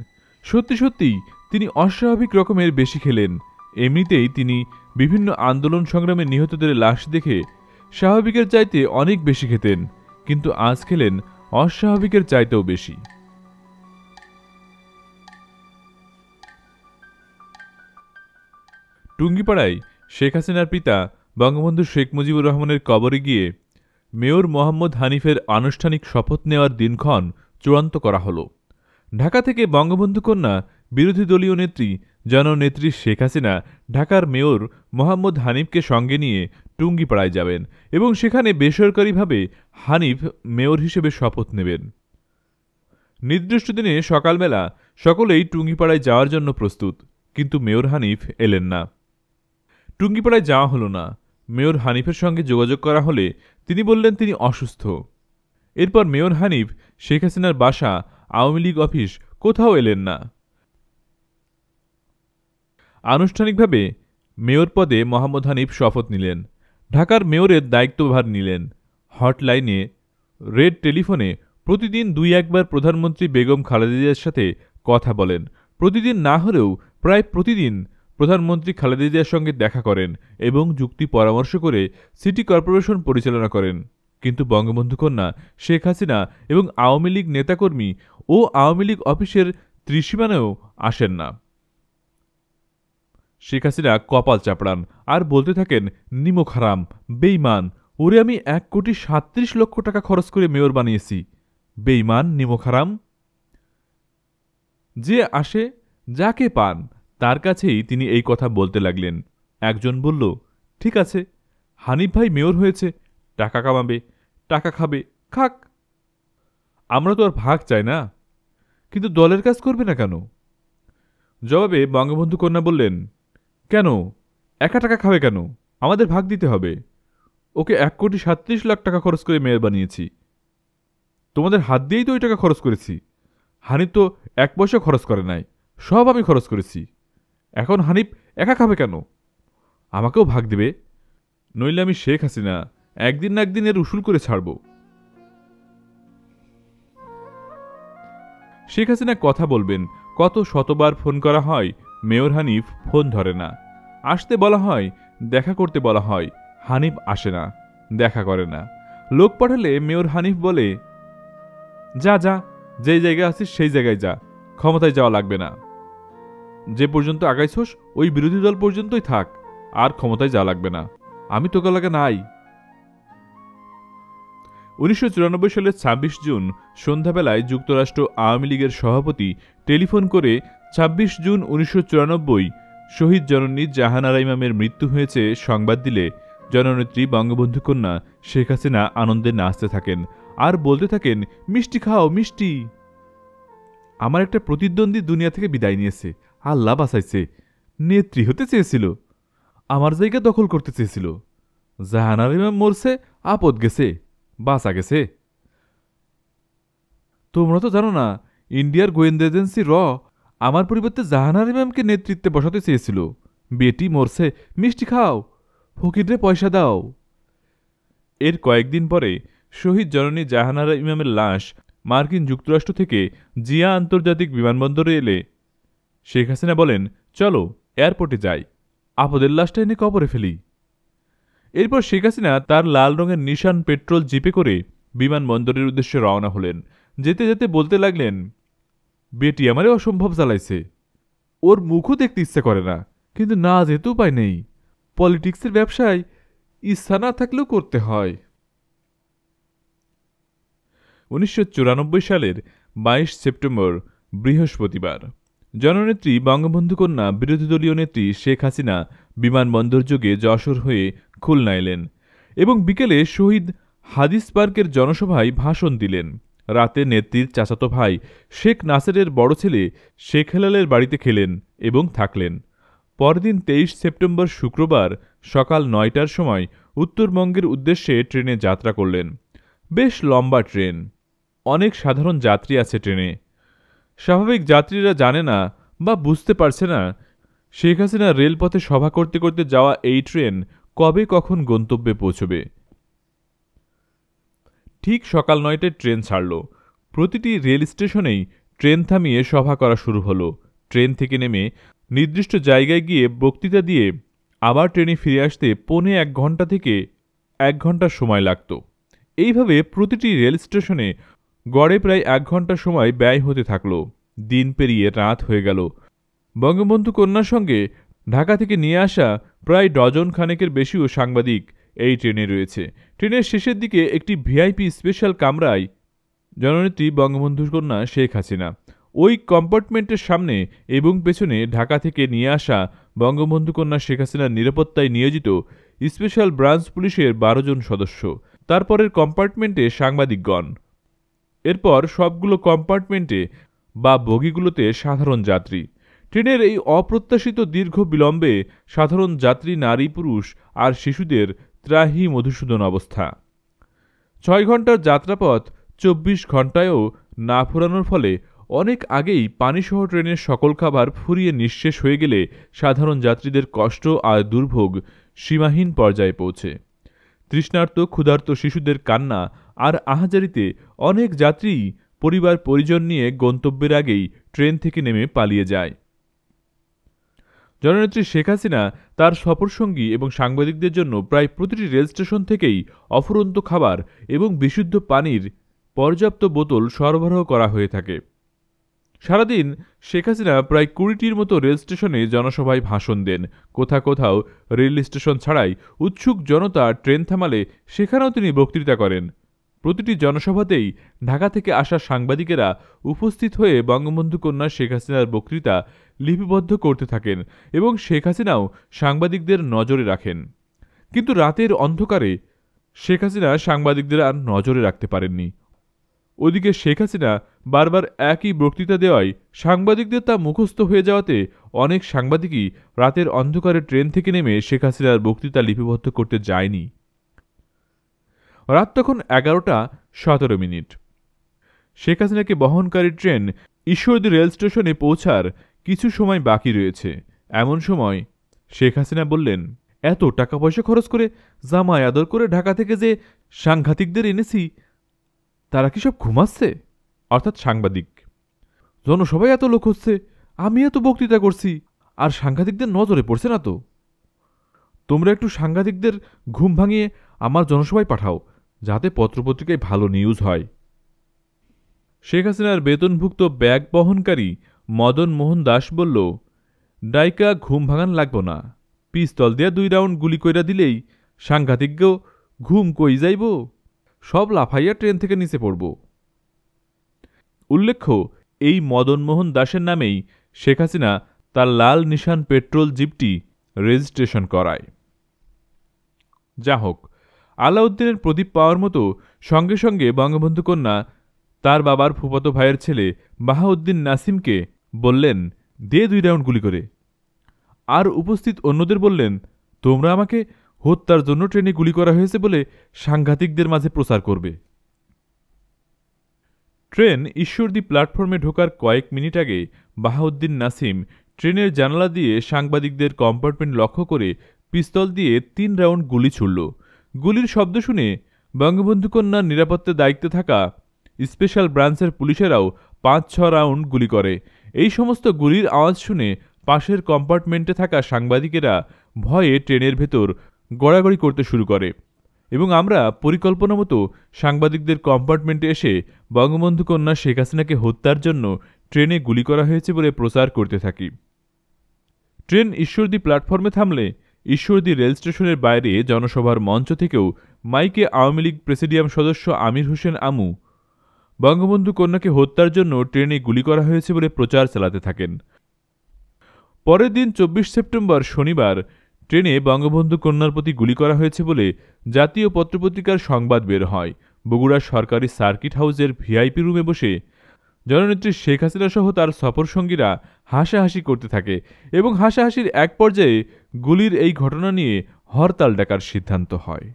সত্যি সত্যি তিনি অস্বাভাবিক রকমের বেশি খেলেন। এমনিতেই তিনি বিভিন্ন আন্দোলন সংগ্রামে নিহতদের লাশ দেখে স্বাভাবিকের চাইতে অনেক বেশি খেতেন, কিন্তু আজ খেলেন অস্বাভাবিকের চাইতেও বেশি। টুঙ্গিপাড়ায় শেখ হাসিনার পিতা বঙ্গবন্ধু শেখ মুজিবুর রহমানের কবরে গিয়ে মেয়র মোহাম্মদ হানিফের আনুষ্ঠানিক শপথ নেওয়ার দিনক্ষণ চূড়ান্ত করা হল। ঢাকা থেকে বঙ্গবন্ধু কন্যা বিরোধী দলীয় নেত্রী জননেত্রী শেখ হাসিনা ঢাকার মেয়র মোহাম্মদ হানিফকে সঙ্গে নিয়ে টুঙ্গিপাড়ায় যাবেন এবং সেখানে বেসরকারিভাবে হানিফ মেয়র হিসেবে শপথ নেবেন। নির্দিষ্ট দিনে সকালবেলা সকলেই টুঙ্গিপাড়ায় যাওয়ার জন্য প্রস্তুত, কিন্তু মেয়র হানিফ এলেন না। টুঙ্গিপাড়ায় যাওয়া হলো না। মেয়র হানিফের সঙ্গে যোগাযোগ করা হলে তিনি বললেন তিনি অসুস্থ। এরপর মেয়র হানিফ শেখ হাসিনার বাসা, আওয়ামী লীগ অফিস কোথাও এলেন না। আনুষ্ঠানিকভাবে মেয়র পদে মোহাম্মদ হানিফ শপথ নিলেন। ঢাকার মেয়রের দায়িত্বভার নিলেন। হটলাইনে, রেড টেলিফোনে প্রতিদিন 2-1 বার প্রধানমন্ত্রী বেগম খালেদা জিয়ার সাথে কথা বলেন। প্রতিদিন না হলেও প্রায় প্রতিদিন প্রধানমন্ত্রী খালেদা জিয়ার সঙ্গে দেখা করেন এবং যুক্তি পরামর্শ করে সিটি কর্পোরেশন পরিচালনা করেন। কিন্তু বঙ্গবন্ধু কন্যা শেখ হাসিনা এবং আওয়ামী লীগ নেতাকর্মী ও আওয়ামী লীগ অফিসের ত্রিসীমানায়ও আসেন না। শেখ হাসিনা কপাল চাপড়ান আর বলতে থাকেন, নিমক হারাম, বেইমান, ওরে আমি 1,37,00,000 টাকা খরচ করে মেয়র বানিয়েছি, বেইমান, নিমক হারাম। যে আসে, যাকে পান তার কাছেই তিনি এই কথা বলতে লাগলেন। একজন বলল, ঠিক আছে, হানিফ ভাই মেয়র হয়েছে, টাকা কামাবে, টাকা খাবে, খাক, আমরা তো আর ভাগ চাই না, কিন্তু দলের কাজ করবে না কেন? জবাবে বঙ্গবন্ধু কন্যা বললেন, কেন, একা টাকা খাবে কেন? আমাদের ভাগ দিতে হবে। ওকে 1,37,00,000 টাকা খরচ করে মেয়র বানিয়েছি। তোমাদের হাত দিয়েই তো ওই টাকা খরচ করেছি। হানিফ তো 1 পয়সা খরচ করে নাই, সব আমি খরচ করেছি। এখন হানিফ একা খাবে কেন? আমাকেও ভাগ দেবে, নইলে আমি শেখ হাসিনা একদিন না একদিন এর উসুল করে ছাড়ব। শেখ হাসিনা কথা বলবেন, কত শতবার ফোন করা হয়, মেয়র হানিফ ফোন ধরে না। আসতে বলা হয়, দেখা করতে বলা হয়, হানিফ আসে না, দেখা করে না। লোক পাঠালে মেয়র হানিফ বলে, যা যা, যেই জায়গায় আছিস সেই জায়গায় যা, ক্ষমতায় যাওয়া লাগবে না। যে পর্যন্ত আগাইছস ওই বিরোধী দল পর্যন্তই থাক, আর ক্ষমতায় যাওয়া লাগবে না, আমি তোকে লাগে নাই। 1994 সালের 26 জুন সন্ধ্যাবেলায় যুক্তরাষ্ট্র আওয়ামী লীগের সভাপতি টেলিফোন করে 26 জুন 1994 শহীদ জননী জাহানারা ইমামের মৃত্যু হয়েছে সংবাদ দিলে জননেত্রী বঙ্গবন্ধু কন্যা শেখ হাসিনা আনন্দে নাচতে থাকেন আর বলতে থাকেন, মিষ্টি খাও, মিষ্টি। আমার একটা প্রতিদ্বন্দ্বী দুনিয়া থেকে বিদায় নিয়েছে, আল্লাহ বাঁচাইছে। নেত্রী হতে চেয়েছিল, আমার জায়গা দখল করতে চেয়েছিল। জাহানারা ইমাম মরছে, আপদ গেছে, বাঁচা গেছে। তোমরা তো জানো না, ইন্ডিয়ার গোয়েন্দা এজেন্সি আমার পরিবর্তে জাহানারা ইমামকে নেতৃত্বে বসাতে চেয়েছিল। বেটি মরছে, মিষ্টি খাও, ফকিররে পয়সা দাও। এর কয়েকদিন পরে শহীদ জননী জাহানারা ইমামের লাশ মার্কিন যুক্তরাষ্ট্র থেকে জিয়া আন্তর্জাতিক বিমানবন্দরে এলে শেখ হাসিনা বলেন, চলো এয়ারপোর্টে যাই, আপদের লাশটা এনে কবরে ফেলি। এরপর শেখ হাসিনা তার লাল রঙের নিশান পেট্রোল জিপে করে বিমানবন্দরের উদ্দেশ্যে রওনা হলেন। যেতে যেতে বলতে লাগলেন, বেটি আমারে অসম্ভব জ্বালাইছে, ওর মুখও দেখতে ইচ্ছে করে না, কিন্তু না যেতে উপায় নেই। পলিটিক্সের ব্যবসায় ইচ্ছা না থাকলেও করতে হয়। 1994 সালের 22 সেপ্টেম্বর বৃহস্পতিবার জননেত্রী বঙ্গবন্ধু কন্যা বিরোধী দলীয় নেত্রী শেখ হাসিনা বিমানবন্দর যোগে যশোর হয়ে খুলনা এলেন এবং বিকেলে শহীদ হাদিস পার্কের জনসভায় ভাষণ দিলেন। রাতে নেত্রীর চাচাতো ভাই শেখ নাসেরের বড় ছেলে শেখ হেলালের বাড়িতে খেলেন এবং থাকলেন। পরদিন 23 সেপ্টেম্বর শুক্রবার সকাল 9টার সময় উত্তরবঙ্গের উদ্দেশ্যে ট্রেনে যাত্রা করলেন। বেশ লম্বা ট্রেন, অনেক সাধারণ যাত্রী আছে ট্রেনে। স্বাভাবিক যাত্রীরা জানে না বা বুঝতে পারছে না শেখ হাসিনা রেলপথে সভা করতে করতে যাওয়া এই ট্রেন কবে কখন গন্তব্যে পৌঁছবে। ঠিক সকাল 9টায় ট্রেন ছাড়ল। প্রতিটি রেল স্টেশনেই ট্রেন থামিয়ে সভা করা শুরু হলো। ট্রেন থেকে নেমে নির্দিষ্ট জায়গায় গিয়ে বক্তৃতা দিয়ে আবার ট্রেনে ফিরে আসতে 1.25 ঘন্টা থেকে 1 ঘন্টা সময় লাগত। এইভাবে প্রতিটি রেল স্টেশনে গড়ে প্রায় 1 ঘন্টা সময় ব্যয় হতে থাকল। দিন পেরিয়ে রাত হয়ে গেল। বঙ্গবন্ধু কন্যার সঙ্গে ঢাকা থেকে নিয়ে আসা প্রায় ডজন খানেকের বেশিও সাংবাদিক এই ট্রেনে রয়েছে। ট্রেনের শেষের দিকে একটি ভিআইপি স্পেশাল কামরায় জননেত্রী বঙ্গবন্ধু কন্যা শেখ হাসিনা। ওই কম্পার্টমেন্টের সামনে এবং পেছনে ঢাকা থেকে নিয়ে আসা বঙ্গবন্ধু কন্যা শেখ হাসিনার নিরাপত্তায় নিয়োজিত স্পেশাল ব্রাঞ্চ পুলিশের 12 জন সদস্য। তারপরের কম্পার্টমেন্টে সাংবাদিকগণ। এরপর সবগুলো কম্পার্টমেন্টে বা বগিগুলোতে সাধারণ যাত্রী। ট্রেনের এই অপ্রত্যাশিত দীর্ঘ বিলম্বে সাধারণ যাত্রী নারী পুরুষ আর শিশুদের ত্রাহি মধুসূদন অবস্থা। 6 ঘন্টার যাত্রাপথ 24 ঘন্টায়ও না ফুরানোর ফলে অনেক আগেই পানিসহ ট্রেনের সকল খাবার ফুরিয়ে নিঃশেষ হয়ে গেলে সাধারণ যাত্রীদের কষ্ট আর দুর্ভোগ সীমাহীন পর্যায়ে পৌঁছে। তৃষ্ণার্ত ক্ষুধার্ত শিশুদের কান্না আর আহাজারিতে অনেক যাত্রী পরিবার পরিজন নিয়ে গন্তব্যের আগেই ট্রেন থেকে নেমে পালিয়ে যায়। জননেত্রী শেখ হাসিনা তার সফরসঙ্গী এবং সাংবাদিকদের জন্য প্রায় প্রতিটি রেল স্টেশন থেকেই অফুরন্ত খাবার এবং বিশুদ্ধ পানির পর্যাপ্ত বোতল সরবরাহ করা হয়ে থাকে। সারাদিন শেখ হাসিনা প্রায় 20টির মতো রেল স্টেশনে জনসভায় ভাষণ দেন। কোথাও কোথাও রেল স্টেশন ছাড়াই উৎসুক জনতা ট্রেন থামালে সেখানেও তিনি বক্তৃতা করেন। প্রতিটি জনসভাতেই ঢাকা থেকে আসা সাংবাদিকেরা উপস্থিত হয়ে বঙ্গবন্ধু কন্যা শেখ হাসিনার বক্তৃতা লিপিবদ্ধ করতে থাকেন এবং শেখ হাসিনাও সাংবাদিকদের নজরে রাখেন। কিন্তু রাতের অন্ধকারে শেখ হাসিনা সাংবাদিকদের আর নজরে রাখতে পারেননি। ওদিকে শেখ হাসিনা বারবার একই বক্তৃতা দেওয়ায় সাংবাদিকদের তা মুখস্থ হয়ে যাওয়াতে অনেক সাংবাদিকই রাতের অন্ধকারে ট্রেন থেকে নেমে শেখ হাসিনার বক্তৃতা লিপিবদ্ধ করতে যায়নি। রাত তখন 11:17। শেখ হাসিনাকে বহনকারী ট্রেন ঈশ্বরদী রেল স্টেশনে পৌঁছার কিছু সময় বাকি রয়েছে। এমন সময় শেখ হাসিনা বললেন, এত টাকা পয়সা খরচ করে জামাই আদর করে ঢাকা থেকে যে সাংঘাতিকদের এনেছি, তারা কি সব ঘুমাচ্ছে? অর্থাৎ সাংবাদিক। জনসভায় এত লোক হচ্ছে, আমি এত বক্তৃতা করছি, আর সাংঘাতিকদের নজরে পড়ছে না তো? তোমরা একটু সাংঘাতিকদের ঘুম ভাঙিয়ে আমার জনসভায় পাঠাও, যাতে পত্রপত্রিকায় ভালো নিউজ হয়। শেখ হাসিনার বেতনভুক্ত ব্যাগ বহনকারী মদন মোহন দাস বলল, ডাইকা ঘুম ভাঙান লাগব না, পিস্তল দিয়া 2 রাউন্ড গুলি কইরা দিলেই সাংঘাতিককেও ঘুম কই যাইব, সব লাফাইয়া ট্রেন থেকে নিচে পড়ব। উল্লেখ্য, এই মদন মোহন দাসের নামেই শেখ হাসিনা তার লাল নিশান পেট্রোল জিপটি রেজিস্ট্রেশন করায়। যা হোক, আলাউদ্দিনের প্রদীপ পাওয়ার মতো সঙ্গে সঙ্গে বঙ্গবন্ধু কন্যা তার বাবার ফুফাতো ভাইয়ের ছেলে বাহাউদ্দিন নাসিমকে বললেন, দে 2 রাউন্ড গুলি করে। আর উপস্থিত অন্যদের বললেন, তোমরা আমাকে হত্যার জন্য ট্রেনে গুলি করা হয়েছে বলে সাংঘাতিকদের মাঝে প্রচার করবে। ট্রেন ঈশ্বরদী প্ল্যাটফর্মে ঢোকার কয়েক মিনিট আগে বাহাউদ্দিন নাসিম ট্রেনের জানালা দিয়ে সাংবাদিকদের কম্পার্টমেন্ট লক্ষ্য করে পিস্তল দিয়ে 3 রাউন্ড গুলি ছুড়ল। গুলির শব্দ শুনে বঙ্গবন্ধু কন্যার নিরাপত্তার দায়িত্বে থাকা স্পেশাল ব্রাঞ্চের পুলিশেরাও 5-6 রাউন্ড গুলি করে। এই সমস্ত গুলির আওয়াজ শুনে পাশের কম্পার্টমেন্টে থাকা সাংবাদিকেরা ভয়ে ট্রেনের ভেতর গড়াগড়ি করতে শুরু করে এবং আমরা পরিকল্পনা মতো সাংবাদিকদের কম্পার্টমেন্টে এসে বঙ্গবন্ধু কন্যা শেখ হাসিনাকে হত্যার জন্য ট্রেনে গুলি করা হয়েছে বলে প্রচার করতে থাকি। ট্রেন ঈশ্বরদী প্ল্যাটফর্মে থামলে ঈশ্বরদী রেল স্টেশনের বাইরে জনসভার মঞ্চ থেকেও মাইকে আওয়ামী লীগ প্রেসিডিয়াম সদস্য আমির হোসেন আমু বঙ্গবন্ধু কন্যাকে হত্যার জন্য ট্রেনে গুলি করা হয়েছে বলে প্রচার চালাতে থাকেন। পরের দিন ২৪ সেপ্টেম্বর শনিবার ট্রেনে বঙ্গবন্ধু কন্যার প্রতি গুলি করা হয়েছে বলে জাতীয় পত্রপত্রিকার সংবাদ বের হয়। বগুড়া সরকারি সার্কিট হাউসের ভিআইপি রুমে বসে জননেত্রী শেখ হাসিনা সহ তার সফরসঙ্গীরা হাসাহাসি করতে থাকে এবং হাসাহাসির এক পর্যায়ে গুলির এই ঘটনা নিয়ে হরতাল ডাকার সিদ্ধান্ত হয়।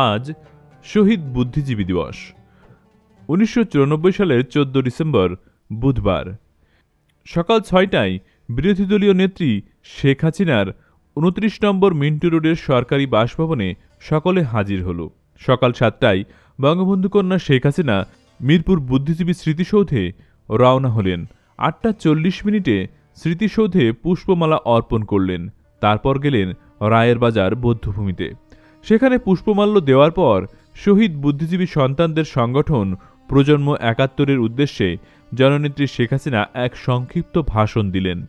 আজ শহীদ বুদ্ধিজীবী দিবস। ১৯৯৪ সালের ১৪ ডিসেম্বর বুধবার সকাল ৬টায় বিরোধী দলীয় নেত্রী শেখ হাসিনার ২৯ নম্বর মিন্টু রোডের সরকারি বাসভবনে সকলে হাজির হল। সকাল ৭টায় বঙ্গবন্ধু কন্যা শেখ হাসিনা মিরপুর বুদ্ধিজীবী স্মৃতিসৌধে রওনা হলেন। ৮টা ৪০ মিনিটে স্মৃতিসৌধে পুষ্পমালা অর্পণ করলেন। তারপর গেলেন রায়ের বাজার বৌদ্ধভূমিতে। সেখানে পুষ্পমাল্য দেওয়ার পর শহীদ বুদ্ধিজীবী সন্তানদের সংগঠন প্রজন্ম ৭১-এর উদ্দেশ্যে জননেত্রী শেখ হাসিনা এক সংক্ষিপ্ত ভাষণ দিলেন।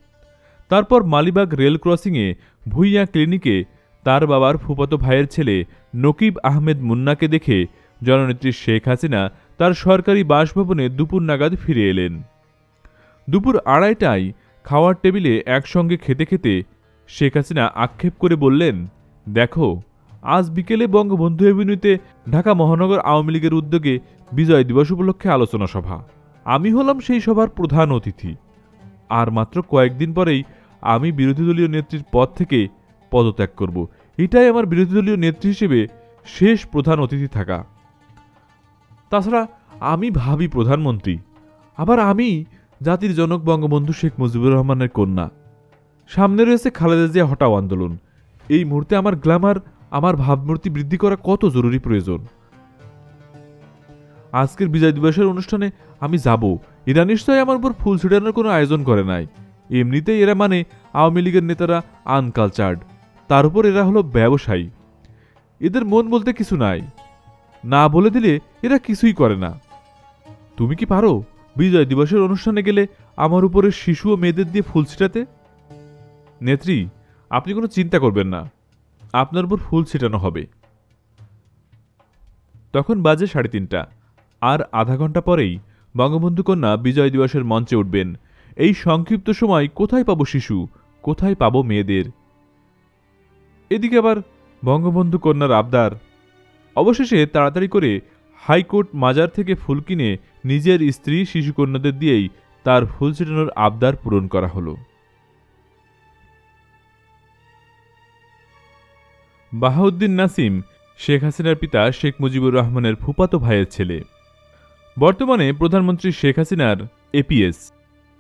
তারপর মালিবাগ রেল ক্রসিংয়ে ভূঁইয়া ক্লিনিকে তার বাবার ফুফাতো ভাইয়ের ছেলে নকিব আহমেদ মুন্নাকে দেখে জননেত্রী শেখ হাসিনা তার সরকারি বাসভবনে দুপুর নাগাদ ফিরে এলেন। দুপুর ২:৩০টায় খাওয়ার টেবিলে একসঙ্গে খেতে খেতে শেখ হাসিনা আক্ষেপ করে বললেন, দেখো, আজ বিকেলে বঙ্গবন্ধু এভিনিউতে ঢাকা মহানগর আওয়ামী লীগের উদ্যোগে বিজয় দিবস উপলক্ষে আলোচনা সভা। আমি হলাম সেই সভার প্রধান অতিথি। আর মাত্র কয়েকদিন পরেই আমি বিরোধী দলীয় নেত্রীর পদ থেকে পদত্যাগ করব। এটাই আমার বিরোধী দলীয় নেত্রী হিসেবে শেষ প্রধান অতিথি থাকা। তাছাড়া আমি ভাবি প্রধানমন্ত্রী, আবার আমি জাতির জনক বঙ্গবন্ধু শেখ মুজিবুর রহমানের কন্যা। সামনে রয়েছে খালেদা জিয়া হটাও আন্দোলন। এই মুহূর্তে আমার গ্ল্যামার, আমার ভাবমূর্তি বৃদ্ধি করা কত জরুরি প্রয়োজন। আজকের বিজয় দিবসের অনুষ্ঠানে আমি যাব। এরা নিশ্চয়ই আমার উপর ফুল ছিটানোর কোনো আয়োজন করে নাই। এমনিতেই এরা মানে আওয়ামী লীগের নেতারা আনকালচার্ড, তার উপর এরা হলো ব্যবসায়ী। এদের মন বলতে কিছু নাই, না বলে দিলে এরা কিছুই করে না। তুমি কি পারো বিজয় দিবসের অনুষ্ঠানে গেলে আমার উপরে শিশু ও মেয়েদের দিয়ে ফুল ছিটাতে? নেত্রী, আপনি কোনো চিন্তা করবেন না, আপনার উপর ফুল ছিটানো হবে। তখন বাজে ৩:৩০। আর আধা ঘন্টা পরেই বঙ্গবন্ধু কন্যা বিজয় দিবসের মঞ্চে উঠবেন। এই সংক্ষিপ্ত সময় কোথায় পাবো শিশু, কোথায় পাবো মেয়েদের? এদিকে আবার বঙ্গবন্ধু কন্যার আবদার। অবশেষে তাড়াতাড়ি করে হাইকোর্ট মাজার থেকে ফুল কিনে নিজের স্ত্রী শিশুকন্যাদের দিয়েই তার ফুল ছিটানোর আবদার পূরণ করা হলো। বাহাউদ্দিন নাসিম শেখ হাসিনার পিতা শেখ মুজিবুর রহমানের ফুফাতো ভাইয়ের ছেলে। বর্তমানে প্রধানমন্ত্রী শেখ হাসিনার এপিএস।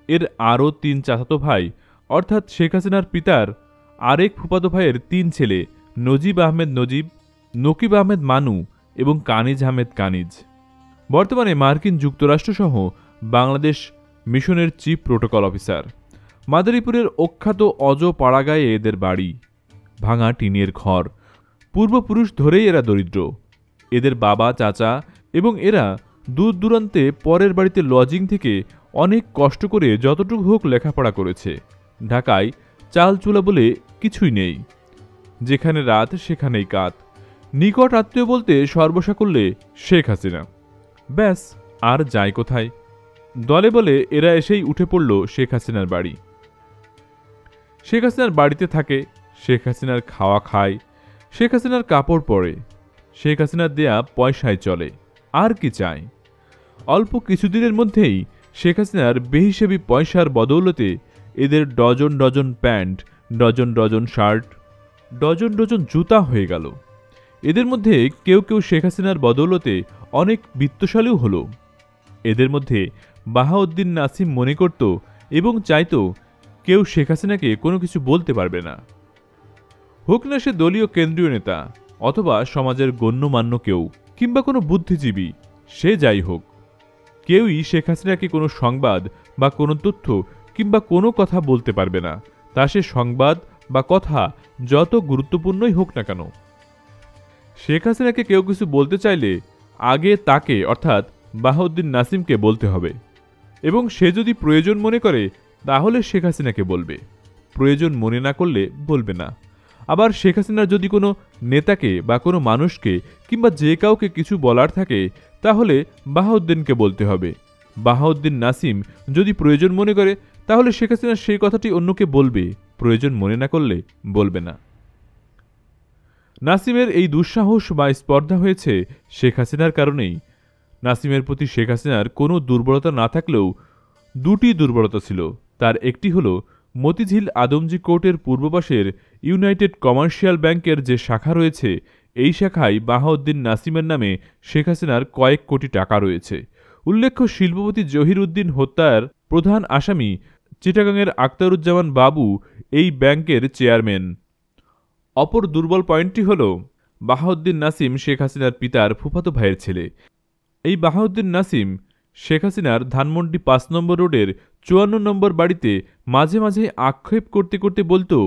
এর আরও ৩ চাচাতো ভাই, অর্থাৎ শেখ হাসিনার পিতার আরেক ফুফাতো ভাইয়ের ৩ ছেলে নজিব আহমেদ নজিব, নকিব আহমেদ মানু এবং কানিজ আহমেদ কানিজ। বর্তমানে মার্কিন যুক্তরাষ্ট্রসহ বাংলাদেশ মিশনের চিফ প্রোটোকল অফিসার। মাদারীপুরের অখ্যাত অজ পাড়াগায়ে এদের বাড়ি। ভাঙা টিনের ঘর। পূর্বপুরুষ ধরেই এরা দরিদ্র। এদের বাবা, চাচা এবং এরা দূর দূরান্তে পরের বাড়িতে লজিং থেকে অনেক কষ্ট করে যতটুকু হোক লেখাপড়া করেছে। ঢাকায় চাল চুলা বলে কিছুই নেই। যেখানে রাত সেখানেই কাত। নিকট আত্মীয় বলতে সর্বসাকুল্যে শেখ হাসিনা। ব্যাস, আর যায় কোথায়? দলে বলে এরা এসেই উঠে পড়ল শেখ হাসিনার বাড়ি। শেখ হাসিনার বাড়িতে থাকে, শেখ হাসিনার খাওয়া খায়, শেখ হাসিনার কাপড় পরে, শেখ হাসিনার দেয়া পয়সায় চলে। আর কি চায়? অল্প কিছুদিনের মধ্যেই শেখ হাসিনার বেহিসেবি পয়সার বদৌলতে এদের dozen dozen pant, dozen dozen shirt, dozen dozen জুতা হয়ে গেল। এদের মধ্যে কেউ কেউ শেখ হাসিনার বদৌলতে অনেক বিত্তশালীও হল। এদের মধ্যে বাহাউদ্দিন নাসিম মনে করত এবং চাইত কেউ শেখ হাসিনাকে কোনো কিছু বলতে পারবে না। হোক না সে দলীয় কেন্দ্রীয় নেতা অথবা সমাজের গণ্যমান্য কেউ কিংবা কোনো বুদ্ধিজীবী, সে যাই হোক, কেউই শেখ হাসিনাকে কোনো সংবাদ বা কোনো তথ্য কিংবা কোনো কথা বলতে পারবে না, তা সে সংবাদ বা কথা যত গুরুত্বপূর্ণই হোক না কেন। শেখ হাসিনাকে কেউ কিছু বলতে চাইলে আগে তাকে, অর্থাৎ বাহাউদ্দিন নাসিমকে বলতে হবে, এবং সে যদি প্রয়োজন মনে করে তাহলে শেখ হাসিনাকে বলবে, প্রয়োজন মনে না করলে বলবে না। আবার শেখ হাসিনার যদি কোনো নেতাকে বা কোনো মানুষকে কিংবা যে কাউকে কিছু বলার থাকে তাহলে বাহাউদ্দিনকে বলতে হবে। বাহাউদ্দিন নাসিম যদি প্রয়োজন মনে করে তাহলে শেখ হাসিনা সেই কথাটি অন্যকে বলবে, প্রয়োজন মনে না করলে বলবে না। নাসিমের এই দুঃসাহস বা স্পর্ধা হয়েছে শেখ হাসিনার কারণেই। নাসিমের প্রতি শেখ হাসিনার কোনো দুর্বলতা না থাকলেও দুটি দুর্বলতা ছিল। তার একটি হলো মতিঝিল আদমজী কোর্টের পূর্ব পাশের ইউনাইটেড কমার্শিয়াল ব্যাংকের যে শাখা রয়েছে, এই শাখায় বাহাউদ্দিন নাসিমের নামে শেখ হাসিনার কয়েক কোটি টাকা রয়েছে। উল্লেখ্য, শিল্পপতি জহির উদ্দিন হত্যার প্রধান আসামি চিটাগাংয়ের আখতারুজ্জামান বাবু এই ব্যাংকের চেয়ারম্যান। অপর দুর্বল পয়েন্টটি হল বাহাউদ্দিন নাসিম শেখ হাসিনার পিতার ফুফাতো ভাইয়ের ছেলে। এই বাহাউদ্দিন নাসিম শেখ হাসিনার ধানমন্ডি ৫ নম্বর রোডের ৫৪ নম্বর বাড়িতে মাঝে মাঝে আক্ষেপ করতে করতে বলতো,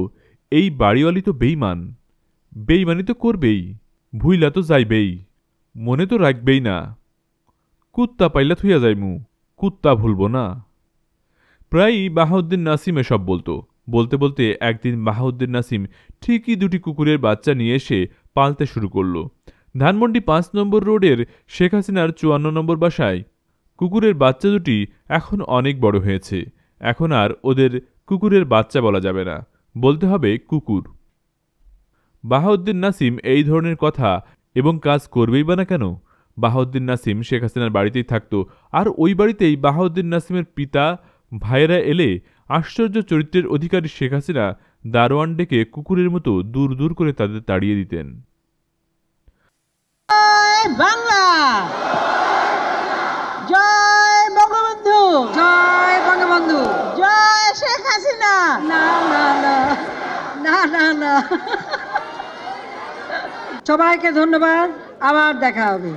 এই বাড়িওয়ালি তো বেইমান, বেইমানি তো করবেই, ভুইলা তো যাইবেই, মনে তো রাখবেই না, কুত্তা পাইলা থুইয়া যাইমু, কুত্তা ভুলব না। প্রায়ই বাহাউদ্দিন নাসিম এসব বলতো। বলতে বলতে একদিন বাহাউদ্দিন নাসিম ঠিকই দুটি কুকুরের বাচ্চা নিয়ে এসে পালতে শুরু করল। ধানমন্ডি ৫ নম্বর রোডের শেখ হাসিনার ৫৪ নম্বর বাসায় কুকুরের বাচ্চা দুটি এখন অনেক বড় হয়েছে। এখন আর ওদের কুকুরের বাচ্চা বলা যাবে না, বলতে হবে কুকুর। বাহাউদ্দিন নাসিম এই ধরনের কথা এবং কাজ করবেই বা না কেন? বাহাউদ্দিন নাসিম শেখ হাসিনার বাড়িতেই থাকত, আর ওই বাড়িতেই বাহাউদ্দিন নাসিমের পিতা ভাইয়েরা এলে আশ্চর্য চরিত্রের অধিকারী শেখ হাসিনা দারোয়ান ডেকে কুকুরের মতো দূর দূর করে তাদের তাড়িয়ে দিতেন। বাংলা জয় বঙ্গবন্ধু, জয় বঙ্গবন্ধু। জয় শেখ হাসিনা। না না না না না না, সবাইকে ধন্যবাদ, আবার দেখা হবে।